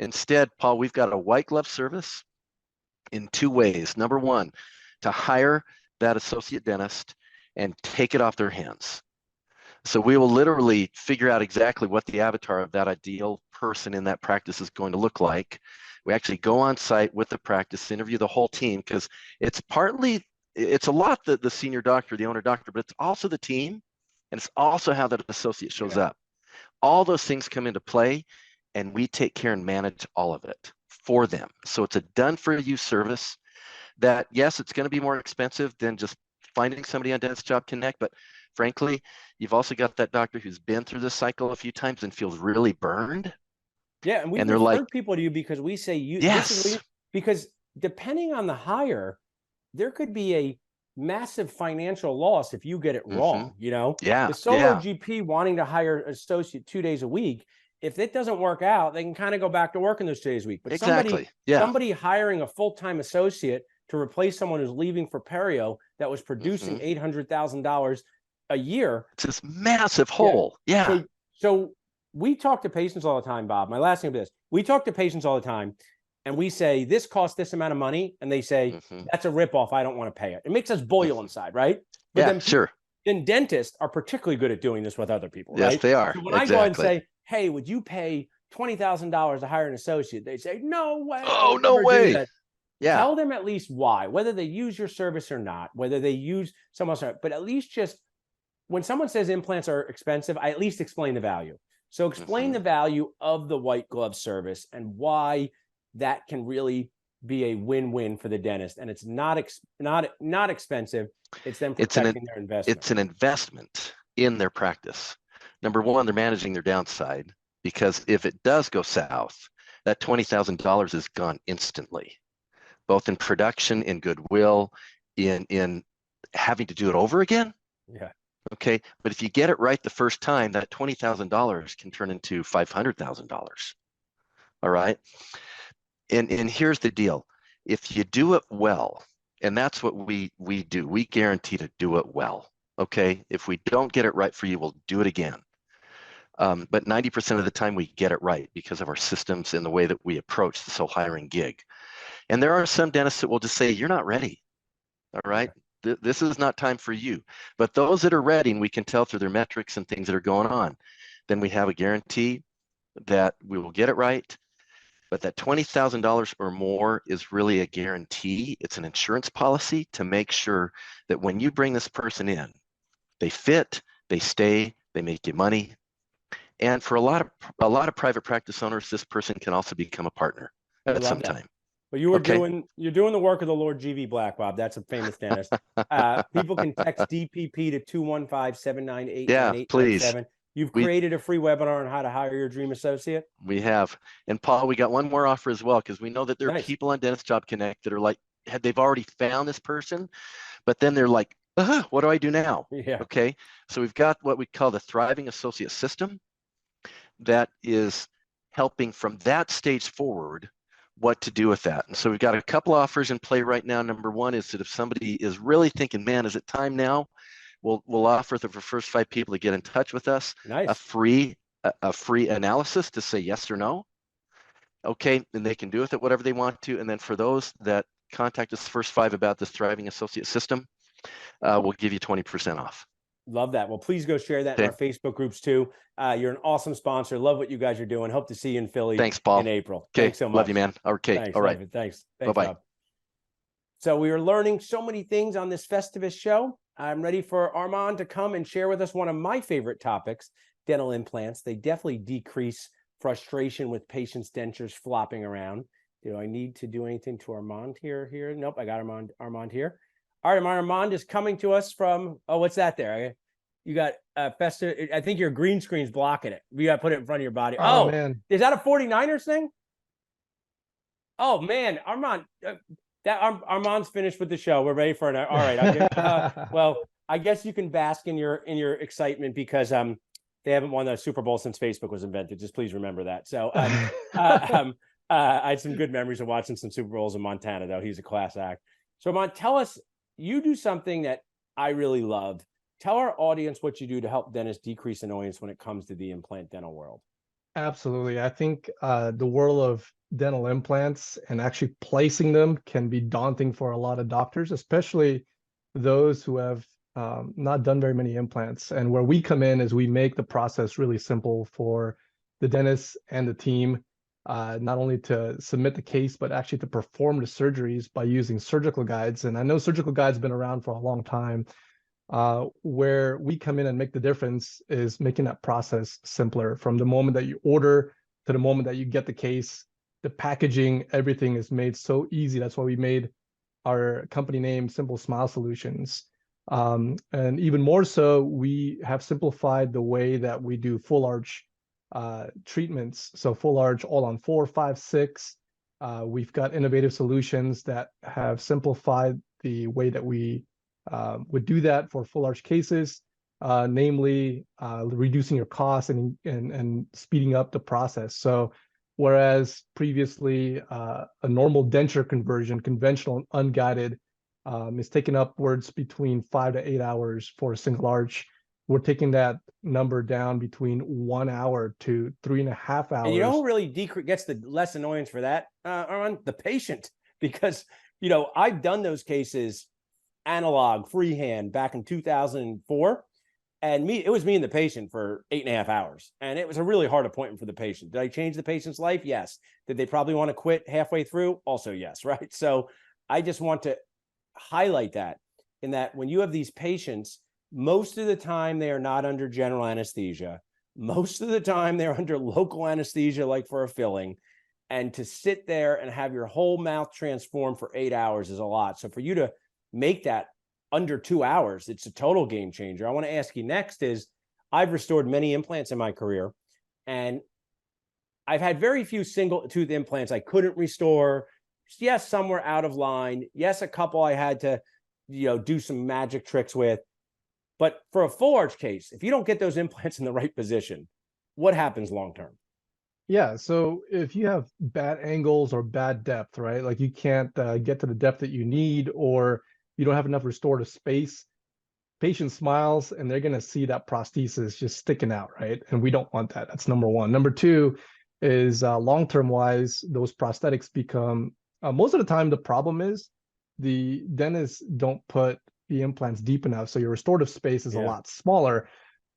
Instead, Paul, we've got a white glove service in 2 ways. Number one, to hire that associate dentist and take it off their hands. So we will literally figure out exactly what the avatar of that ideal person in that practice is going to look like. We actually go on site with the practice, interview the whole team, because it's a lot the senior doctor, the owner doctor, but it's also the team, and it's also how that associate shows up. all those things come into play, and we take care and manage all of it for them. So it's a done for you service that, yes, it's going to be more expensive than just finding somebody on Dentist Job Connect, but frankly, you've also got that doctor who's been through this cycle a few times and feels really burned.
Yeah, and we've
And they're
referred
like,
people to you because we say you.
yes,
This is because depending on the hire, there could be a massive financial loss if you get it wrong. You know,
yeah,
the solo
yeah,
GP wanting to hire an associate 2 days a week, if it doesn't work out, they can kind of go back to working those 2 days a week. But
exactly. Yeah.
somebody hiring a full-time associate to replace someone who's leaving for perio that was producing $800,000 a year.
It's this massive hole. Yeah.
So we talk to patients all the time, Bob. My last thing is this. We talk to patients all the time and we say, this costs this amount of money. And they say, that's a ripoff. I don't want to pay it. It makes us boil inside, right? But
yeah,
then
sure.
Then dentists are particularly good at doing this with other people,
Yes,
right?
they are.
So when I go and say, hey, would you pay $20,000 to hire an associate? They say, no way.
Oh, no way. Yeah.
Tell them at least why, whether they use your service or not, whether they use someone else, but at least just when someone says implants are expensive, I at least explain the value. So explain the value of the white glove service and why that can really be a win-win for the dentist. And it's not expensive. It's them protecting their investment.
It's an investment in their practice. Number one, they're managing their downside, because if it does go south, that $20,000 is gone instantly, both in production, in goodwill, in having to do it over again.
Yeah.
Okay. But if you get it right the first time, that $20,000 can turn into $500,000. All right. And here's the deal. If you do it well, and that's what we do, we guarantee to do it well. Okay. If we don't get it right for you, we'll do it again. But 90% of the time we get it right because of our systems and the way that we approach this whole hiring gig. And there are some dentists that will just say, you're not ready. All right. This is not time for you. But those that are ready, and we can tell through their metrics and things that are going on, then we have a guarantee that we will get it right. But that $20,000 or more is really a guarantee. It's an insurance policy to make sure that when you bring this person in, they fit, they stay, they make you money. And for a lot of private practice owners, this person can also become a partner at some time.
But you're doing the work of the Lord G.V. Black, Bob. That's a famous dentist. People can text DPP to 215-798-9897.
Yeah, please.
You've created a free webinar on how to hire your dream associate.
We have. And Paul, we got one more offer as well, because we know that there are people on Dentist Job Connect that are like, they've already found this person, but then they're like, what do I do now?
Yeah.
Okay. So we've got what we call the Thriving Associate System that is helping from that stage forward what to do with that. And so we've got a couple offers in play right now. Number one is that if somebody is really thinking, man, is it time now? We'll offer the first 5 people to get in touch with us a free analysis to say yes or no. Okay, and they can do with it whatever they want to. And then for those that contact us first 5 about this Thriving Associate System, we'll give you 20% off.
Love that. Well, please go share that in our Facebook groups too. You're an awesome sponsor. Love what you guys are doing. Hope to see you in Philly.
Thanks, Paul.
In April.
Okay.
Thanks so much.
Love you, man. Okay.
Thanks.
All right.
Thanks.
Bye-bye.
Bob. So we are learning so many things on this Festivus show. I'm ready for Armand to come and share with us one of my favorite topics, dental implants. They definitely decrease frustration with patients' dentures flopping around. Do I need to do anything to Armand here? Nope, I got Armand here. All right, Armand is coming to us from, what's that there? You got Festivus. I think your green screen's blocking it. You got to put it in front of your body.
Oh man.
Is that a 49ers thing? Oh man, Armand, Armand's finished with the show. We're ready for it. All right. Well, I guess you can bask in your excitement because they haven't won the Super Bowl since Facebook was invented. Just please remember that. So I had some good memories of watching some Super Bowls in Montana, though. He's a class act. So Armand, tell us, you do something that I really love. Tell our audience what you do to help dentists decrease annoyance when it comes to the implant dental world.
Absolutely. I think the world of dental implants and actually placing them can be daunting for a lot of doctors, especially those who have not done very many implants. And where we come in is we make the process really simple for the dentist and the team, not only to submit the case, but actually to perform the surgeries by using surgical guides. And I know surgical guides have been around for a long time, Where we come in and make the difference is making that process simpler. From the moment that you order to the moment that you get the case, the packaging, everything is made so easy. That's why we made our company name Simple Smile Solutions. And even more so, we have simplified the way that we do full arch treatments. So full arch all on 4, 5, 6. We've got innovative solutions that have simplified the way that we would do that for full arch cases, namely reducing your costs and speeding up the process. So whereas previously a normal denture conversion, conventional and unguided, is taking upwards between 5 to 8 hours for a single arch, we're taking that number down between 1 hour to 3.5 hours.
And you know who really gets the less annoyance for that, Armand? The patient, because I've done those cases analog freehand back in 2004, and it was me and the patient for 8.5 hours, and it was a really hard appointment for the patient. Did I change the patient's life? Yes. Did they probably want to quit halfway through? Also yes, right? So I just want to highlight that, in that when you have these patients, most of the time they are not under general anesthesia. Most of the time they're under local anesthesia, like for a filling. And to sit there and have your whole mouth transformed for 8 hours is a lot. So for you to make that under 2 hours, it's a total game changer. I want to ask you next is, I've restored many implants in my career, and I've had very few single tooth implants I couldn't restore. Yes, some were out of line. Yes, a couple I had to, do some magic tricks with. But for a full arch case, if you don't get those implants in the right position, what happens long term?
Yeah, so if you have bad angles or bad depth, right? Like you can't get to the depth that you need, or you don't have enough restorative space, patient smiles and they're going to see that prosthesis just sticking out, right? And we don't want that. That's number one. Number two is long-term wise, those prosthetics become, most of the time, the problem is the dentists don't put the implants deep enough. So your restorative space is a lot smaller.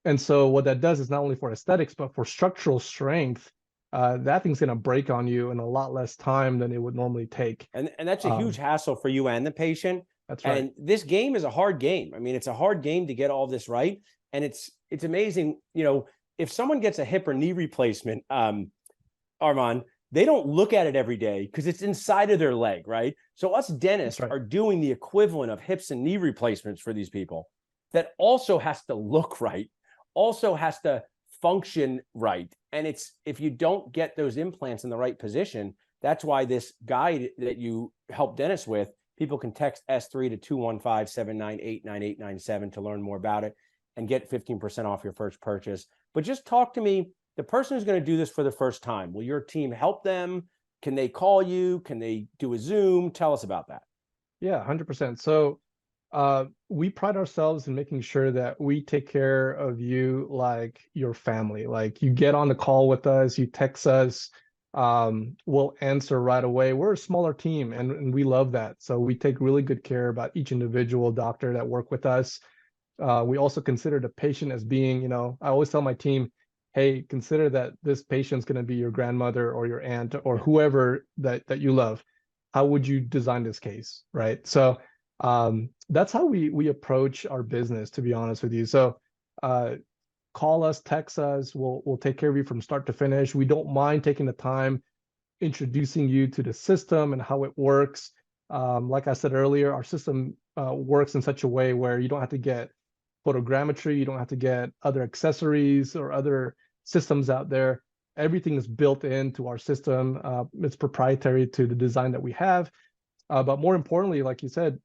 And so what that does is not only for aesthetics, but for structural strength, that thing's going to break on you in a lot less time than it would normally take.
And that's a huge hassle for you and the patient.
That's right.
And this game is a hard game. I mean, it's a hard game to get all this right. And it's amazing, if someone gets a hip or knee replacement, Armand, they don't look at it every day because it's inside of their leg, right? So us dentists are doing the equivalent of hips and knee replacements for these people. That also has to look right, also has to function right. And if you don't get those implants in the right position, that's why this guide that you help dentists with, people can text S3 to 215-798-9897 to learn more about it and get 15% off your first purchase. But just talk to me, the person who's going to do this for the first time. Will your team help them? Can they call you? Can they do a Zoom? Tell us about that.
Yeah, 100%. So we pride ourselves in making sure that we take care of you like your family. Like you get on the call with us, you text us, we'll answer right away. We're a smaller team and we love that. So we take really good care about each individual doctor that work with us. We also consider the patient as being, I always tell my team, hey, consider that this patient's going to be your grandmother or your aunt or whoever that you love. How would you design this case, right? So that's how we approach our business, to be honest with you. So call us, text us, we'll take care of you from start to finish. We don't mind taking the time introducing you to the system and how it works. Like I said earlier, our system works in such a way where you don't have to get photogrammetry, you don't have to get other accessories or other systems out there. Everything is built into our system. It's proprietary to the design that we have. But more importantly, like you said,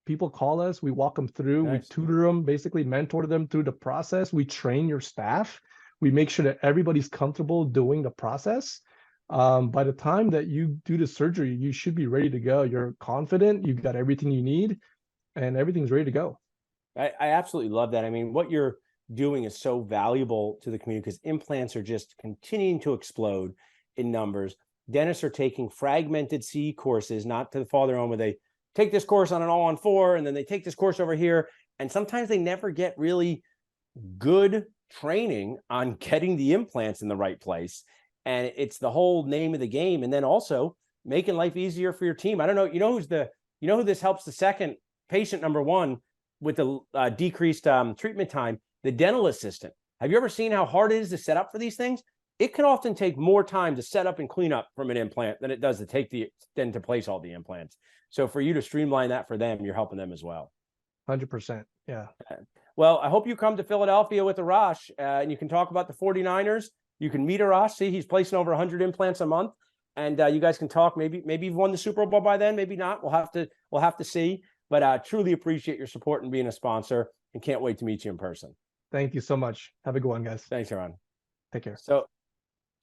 people call us, we walk them through, we tutor them, basically mentor them through the process. We train your staff. We make sure that everybody's comfortable doing the process. By the time that you do the surgery, you should be ready to go. You're confident, you've got everything you need, and everything's ready to go.
I absolutely love that. I mean, what you're doing is so valuable to the community because implants are just continuing to explode in numbers. Dentists are taking fragmented CE courses, not to follow their own, where they take this course on an all-on-4, and then they take this course over here. And sometimes they never get really good training on getting the implants in the right place. And it's the whole name of the game. And then also making life easier for your team. I don't know, who this helps the second? Patient number one, with the decreased treatment time, the dental assistant. Have you ever seen how hard it is to set up for these things? It can often take more time to set up and clean up from an implant than it does to to place all the implants. So for you to streamline that for them, you're helping them as well.
100%. Yeah.
Well, I hope you come to Philadelphia with Arash and you can talk about the 49ers. You can meet Arash. See, he's placing over 100 implants a month, and you guys can talk. Maybe you've won the Super Bowl by then. Maybe not. We'll have to see. But truly appreciate your support and being a sponsor, and can't wait to meet you in person.
Thank you so much. Have a good one, guys.
Thanks, Aaron.
Take care.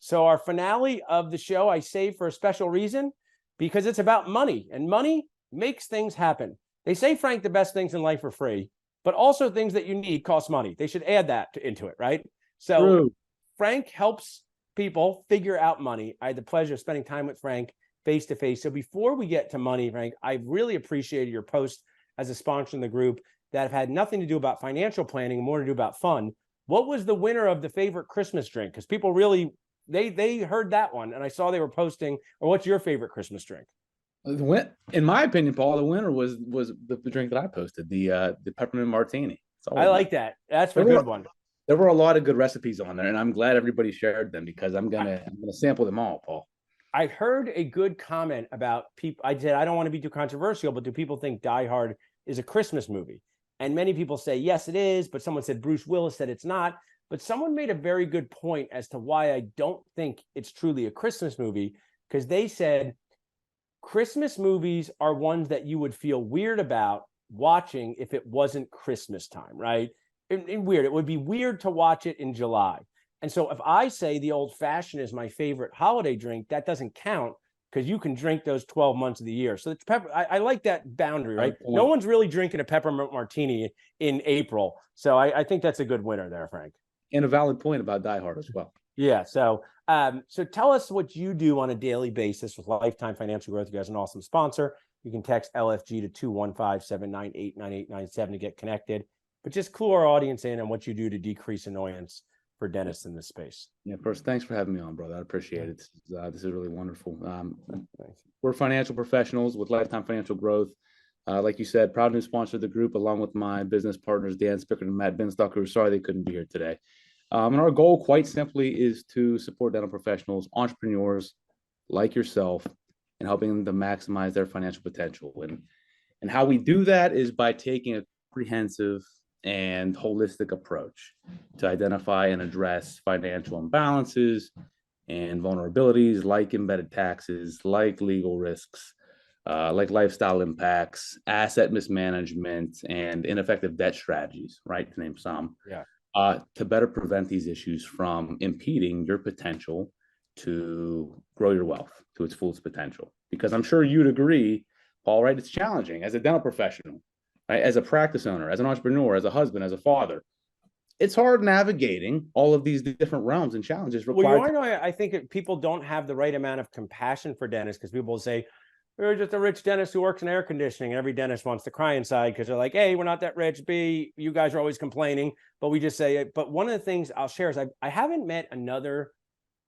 So our finale of the show I saved for a special reason, because it's about money, and money makes things happen. They say, Frank, the best things in life are free, but also things that you need cost money. They should add that into it, right? So
True.
Frank helps people figure out money. I had the pleasure of spending time with Frank face to face. So before we get to money, Frank, I really appreciated your post as a sponsor in the group that have had nothing to do about financial planning, more to do about fun. What was the winner of the favorite Christmas drink? Because people really, they heard that one, and I saw they were posting. Or what's your favorite Christmas drink?
In my opinion, Paul, the winner was the drink that I posted, the peppermint martini.
I like that. That's a good one.
There were a lot of good recipes on there, and I'm glad everybody shared them, because I'm gonna sample them all, Paul.
I heard a good comment about people. I said, I don't want to be too controversial, but do people think Die Hard is a Christmas movie? And many people say, yes, it is. But someone said, Bruce Willis said it's not. But someone made a very good point as to why I don't think it's truly a Christmas movie, because they said Christmas movies are ones that you would feel weird about watching if it wasn't Christmas time, right? And weird. It would be weird to watch it in July. And so if I say the old fashioned is my favorite holiday drink, that doesn't count, because you can drink those 12 months of the year. So it's I like that boundary, right? No one's really drinking a peppermint martini in April. So I think that's a good winner there, Frank.
And a valid point about Die Hard as well.
Yeah. So tell us what you do on a daily basis with Lifetime Financial Growth. You guys are an awesome sponsor. You can text LFG to 215-798-9897 to get connected. But just clue our audience in on what you do to decrease annoyance for dentists in this space.
Yeah, first, thanks for having me on, brother. I appreciate it. This is really wonderful. We're financial professionals with Lifetime Financial Growth. Like you said, proud to sponsor the group along with my business partners, Dan Spickert and Matt Binstock, who are sorry they couldn't be here today. And our goal, quite simply, is to support dental professionals, entrepreneurs like yourself, and helping them to maximize their financial potential. And how we do that is by taking a comprehensive and holistic approach to identify and address financial imbalances and vulnerabilities, like embedded taxes, like legal risks, like lifestyle impacts, asset mismanagement, and ineffective debt strategies, right, to name some.
Yeah.
To better prevent these issues from impeding your potential to grow your wealth to its fullest potential. Because I'm sure you'd agree, Paul, right? It's challenging as a dental professional, right? As a practice owner, as an entrepreneur, as a husband, as a father. It's hard navigating all of these different realms and challenges required.
Well, I think people don't have the right amount of compassion for dentists, because people will say, we're just a rich dentist who works in air conditioning, and every dentist wants to cry inside because they're like, A, we're not that rich. B, you guys are always complaining. But we just say it. But one of the things I'll share is I haven't met another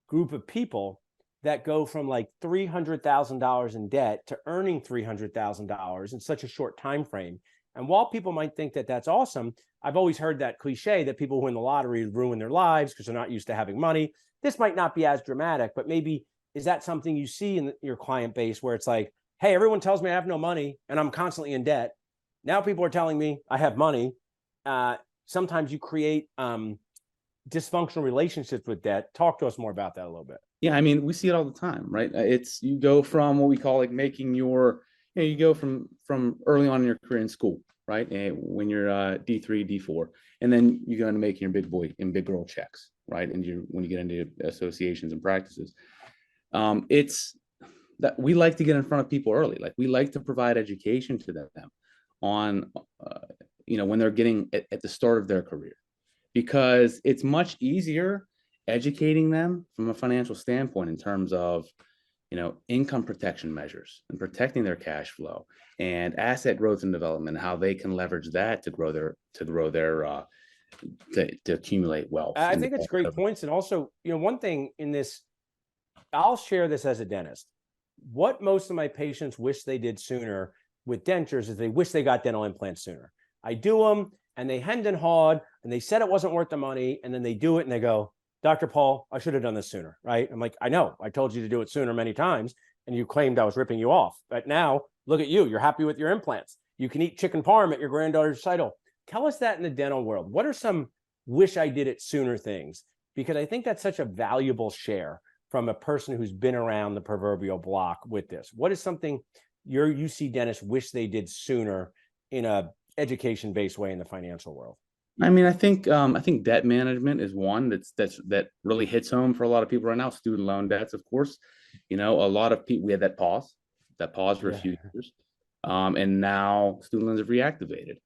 group of people that go from like $300,000 in debt to earning $300,000 in such a short time frame. And while people might think that that's awesome, I've always heard that cliche that people who win the lottery ruin their lives because they're not used to having money. This might not be as dramatic, but maybe is that something you see in your client base where it's like, hey, everyone tells me I have no money and I'm constantly in debt. Now people are telling me I have money. Sometimes you create dysfunctional relationships with debt. Talk to us more about that a little bit.
Yeah, I mean, we see it all the time, right? It's you go from what we call like making your, you go from early on in your career in school, right? And when you're D3, D4, and then you go into making your big boy and big girl checks, right? And when you get into associations and practices, it's that we like to get in front of people early. Like we like to provide education to them on, when they're getting at the start of their career, because it's much easier educating them from a financial standpoint in terms of, income protection measures and protecting their cash flow and asset growth and development, how they can leverage that to accumulate wealth.
I think it's great points. And also, one thing in this, I'll share this as a dentist. What most of my patients wish they did sooner with dentures is they wish they got dental implants sooner. I do them and they hemmed and hawed and they said it wasn't worth the money. And then they do it and they go, Dr. Paul, I should have done this sooner, right? I'm like, I know, I told you to do it sooner many times and you claimed I was ripping you off. But now look at you, you're happy with your implants. You can eat chicken parm at your granddaughter's recital. Tell us that in the dental world. What are some wish I did it sooner things? Because I think that's such a valuable share from a person who's been around the proverbial block with this. What is something your UC dentists wish they did sooner in a education-based way in the financial world?
I mean, I think debt management is one that really hits home for a lot of people right now. Student loan debts, of course. You know, a lot of people, we had that pause for a few years, and now student loans have reactivated.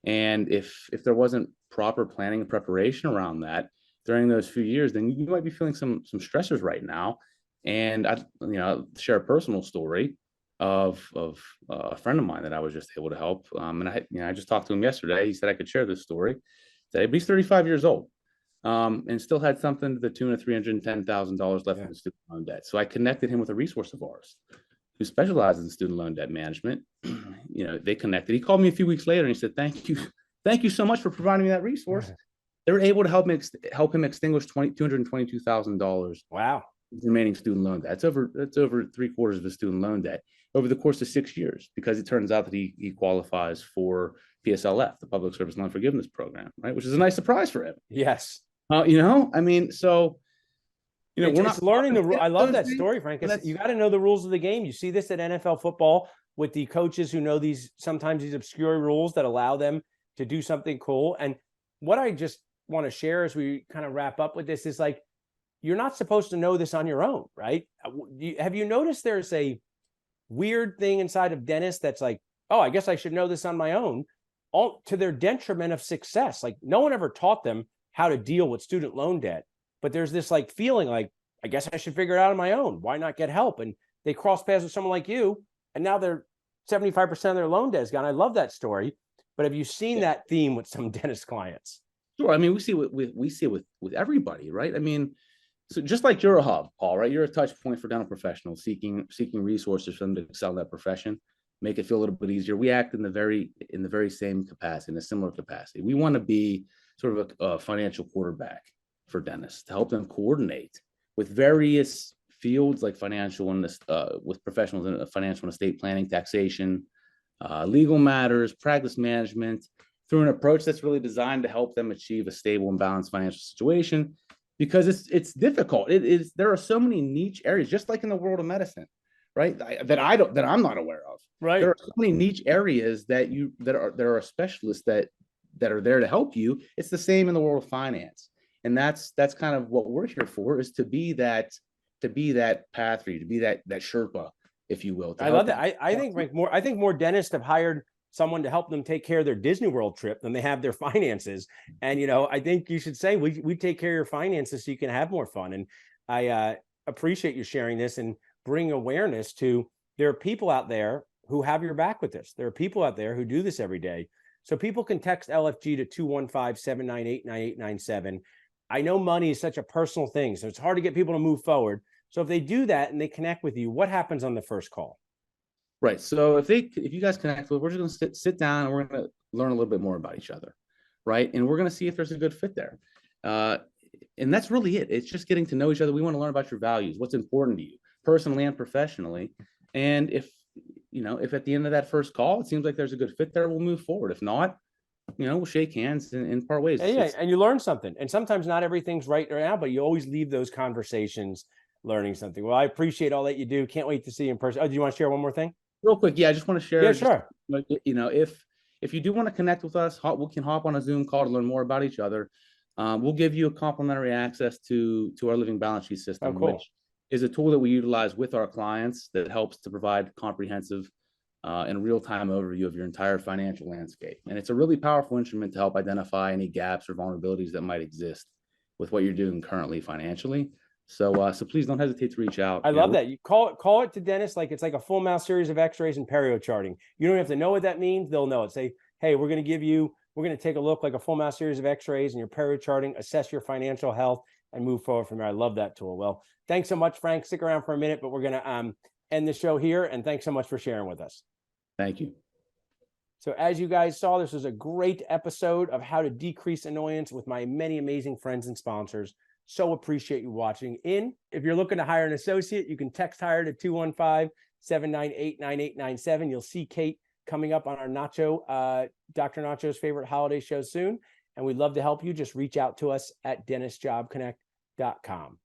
And if there wasn't proper planning and preparation around that during those few years, then you might be feeling some stressors right now. And I, share a personal story of a friend of mine that I was just able to help. And I just talked to him yesterday. He said I could share this story today, but he's 35 years old, and still had something to the tune of $310,000 left in the student loan debt. So I connected him with a resource of ours who specializes in student loan debt management. They connected. He called me a few weeks later and he said, "Thank you so much for providing me that resource." They were able to help him extinguish $222,000.
Wow.
Remaining student loan debt. That's over 3/4 of the student loan debt over the course of 6 years, because it turns out that he qualifies for PSLF, the Public Service Loan Forgiveness Program, right? Which is a nice surprise for him.
Yes.
I mean, so we're
it's
not
learning the. I love that story, Frank. You got to know the rules of the game. You see this at NFL football with the coaches who know sometimes these obscure rules that allow them to do something cool. And what I just want to share as we kind of wrap up with this is like, you're not supposed to know this on your own, right? Have you noticed there's a weird thing inside of dentists that's like, oh, I guess I should know this on my own, all to their detriment of success. Like no one ever taught them how to deal with student loan debt, but there's this like feeling like, I guess I should figure it out on my own. Why not get help? And they cross paths with someone like you, and now they're 75% of their loan debt is gone. I love that story. But have you seen that theme with some dentist clients?
Sure. I mean, we see it with everybody, right? I mean, so just like you're a hub, Paul, right? You're a touch point for dental professionals seeking resources for them to excel in that profession, make it feel a little bit easier. We act in the very same capacity, in a similar capacity. We want to be sort of a financial quarterback for dentists to help them coordinate with various fields like financial and with professionals in financial and estate planning, taxation, legal matters, practice management, through an approach that's really designed to help them achieve a stable and balanced financial situation. Because it's difficult. There are so many niche areas, just like in the world of medicine, right? That I'm not aware of.
Right.
There are so many niche areas that there are specialists that are there to help you. It's the same in the world of finance, and that's kind of what we're here for, is to be that path for you, to be that Sherpa, if you will.
I love that. I think more dentists have hired someone to help them take care of their Disney World trip than they have their finances. And, I think you should say, we take care of your finances so you can have more fun. And I appreciate you sharing this and bring awareness to, there are people out there who have your back with this. There are people out there who do this every day. So people can text LFG to 215-798-9897. I know money is such a personal thing, so it's hard to get people to move forward. So if they do that and they connect with you, what happens on the first call?
Right. So if you guys connect, we're just going to sit down and we're going to learn a little bit more about each other, right? And we're going to see if there's a good fit there. And that's really it. It's just getting to know each other. We want to learn about your values, what's important to you, personally and professionally. And if at the end of that first call, it seems like there's a good fit there, we'll move forward. If not, we'll shake hands and part ways.
Yeah, and you learn something. And sometimes not everything's right now, but you always leave those conversations learning something. Well, I appreciate all that you do. Can't wait to see you in person. Oh, do you want to share one more thing?
Real quick, yeah, I just want to share.
Yeah, sure.
If you do want to connect with us, we can hop on a Zoom call to learn more about each other. We'll give you a complimentary access to our living balance sheet system, which is a tool that we utilize with our clients that helps to provide comprehensive and real-time overview of your entire financial landscape. And it's a really powerful instrument to help identify any gaps or vulnerabilities that might exist with what you're doing currently financially. So please don't hesitate to reach out.
I love that. You call it to dentists like it's like a full mouth series of x-rays and perio charting. You don't have to know what that means. They'll know it. Say, hey, we're going to take a look like a full mouth series of x-rays and your perio charting, assess your financial health, and move forward from there. I love that tool. Well, thanks so much, Frank. Stick around for a minute, but we're going to end the show here. And thanks so much for sharing with us.
Thank you.
So as you guys saw, this was a great episode of how to decrease annoyance with my many amazing friends and sponsors. So appreciate you watching in. If you're looking to hire an associate, you can text hire to 215-798-9897. You'll see Kate coming up on our Dr. Nacho's favorite holiday show soon. And we'd love to help you. Just reach out to us at dentistjobconnect.com.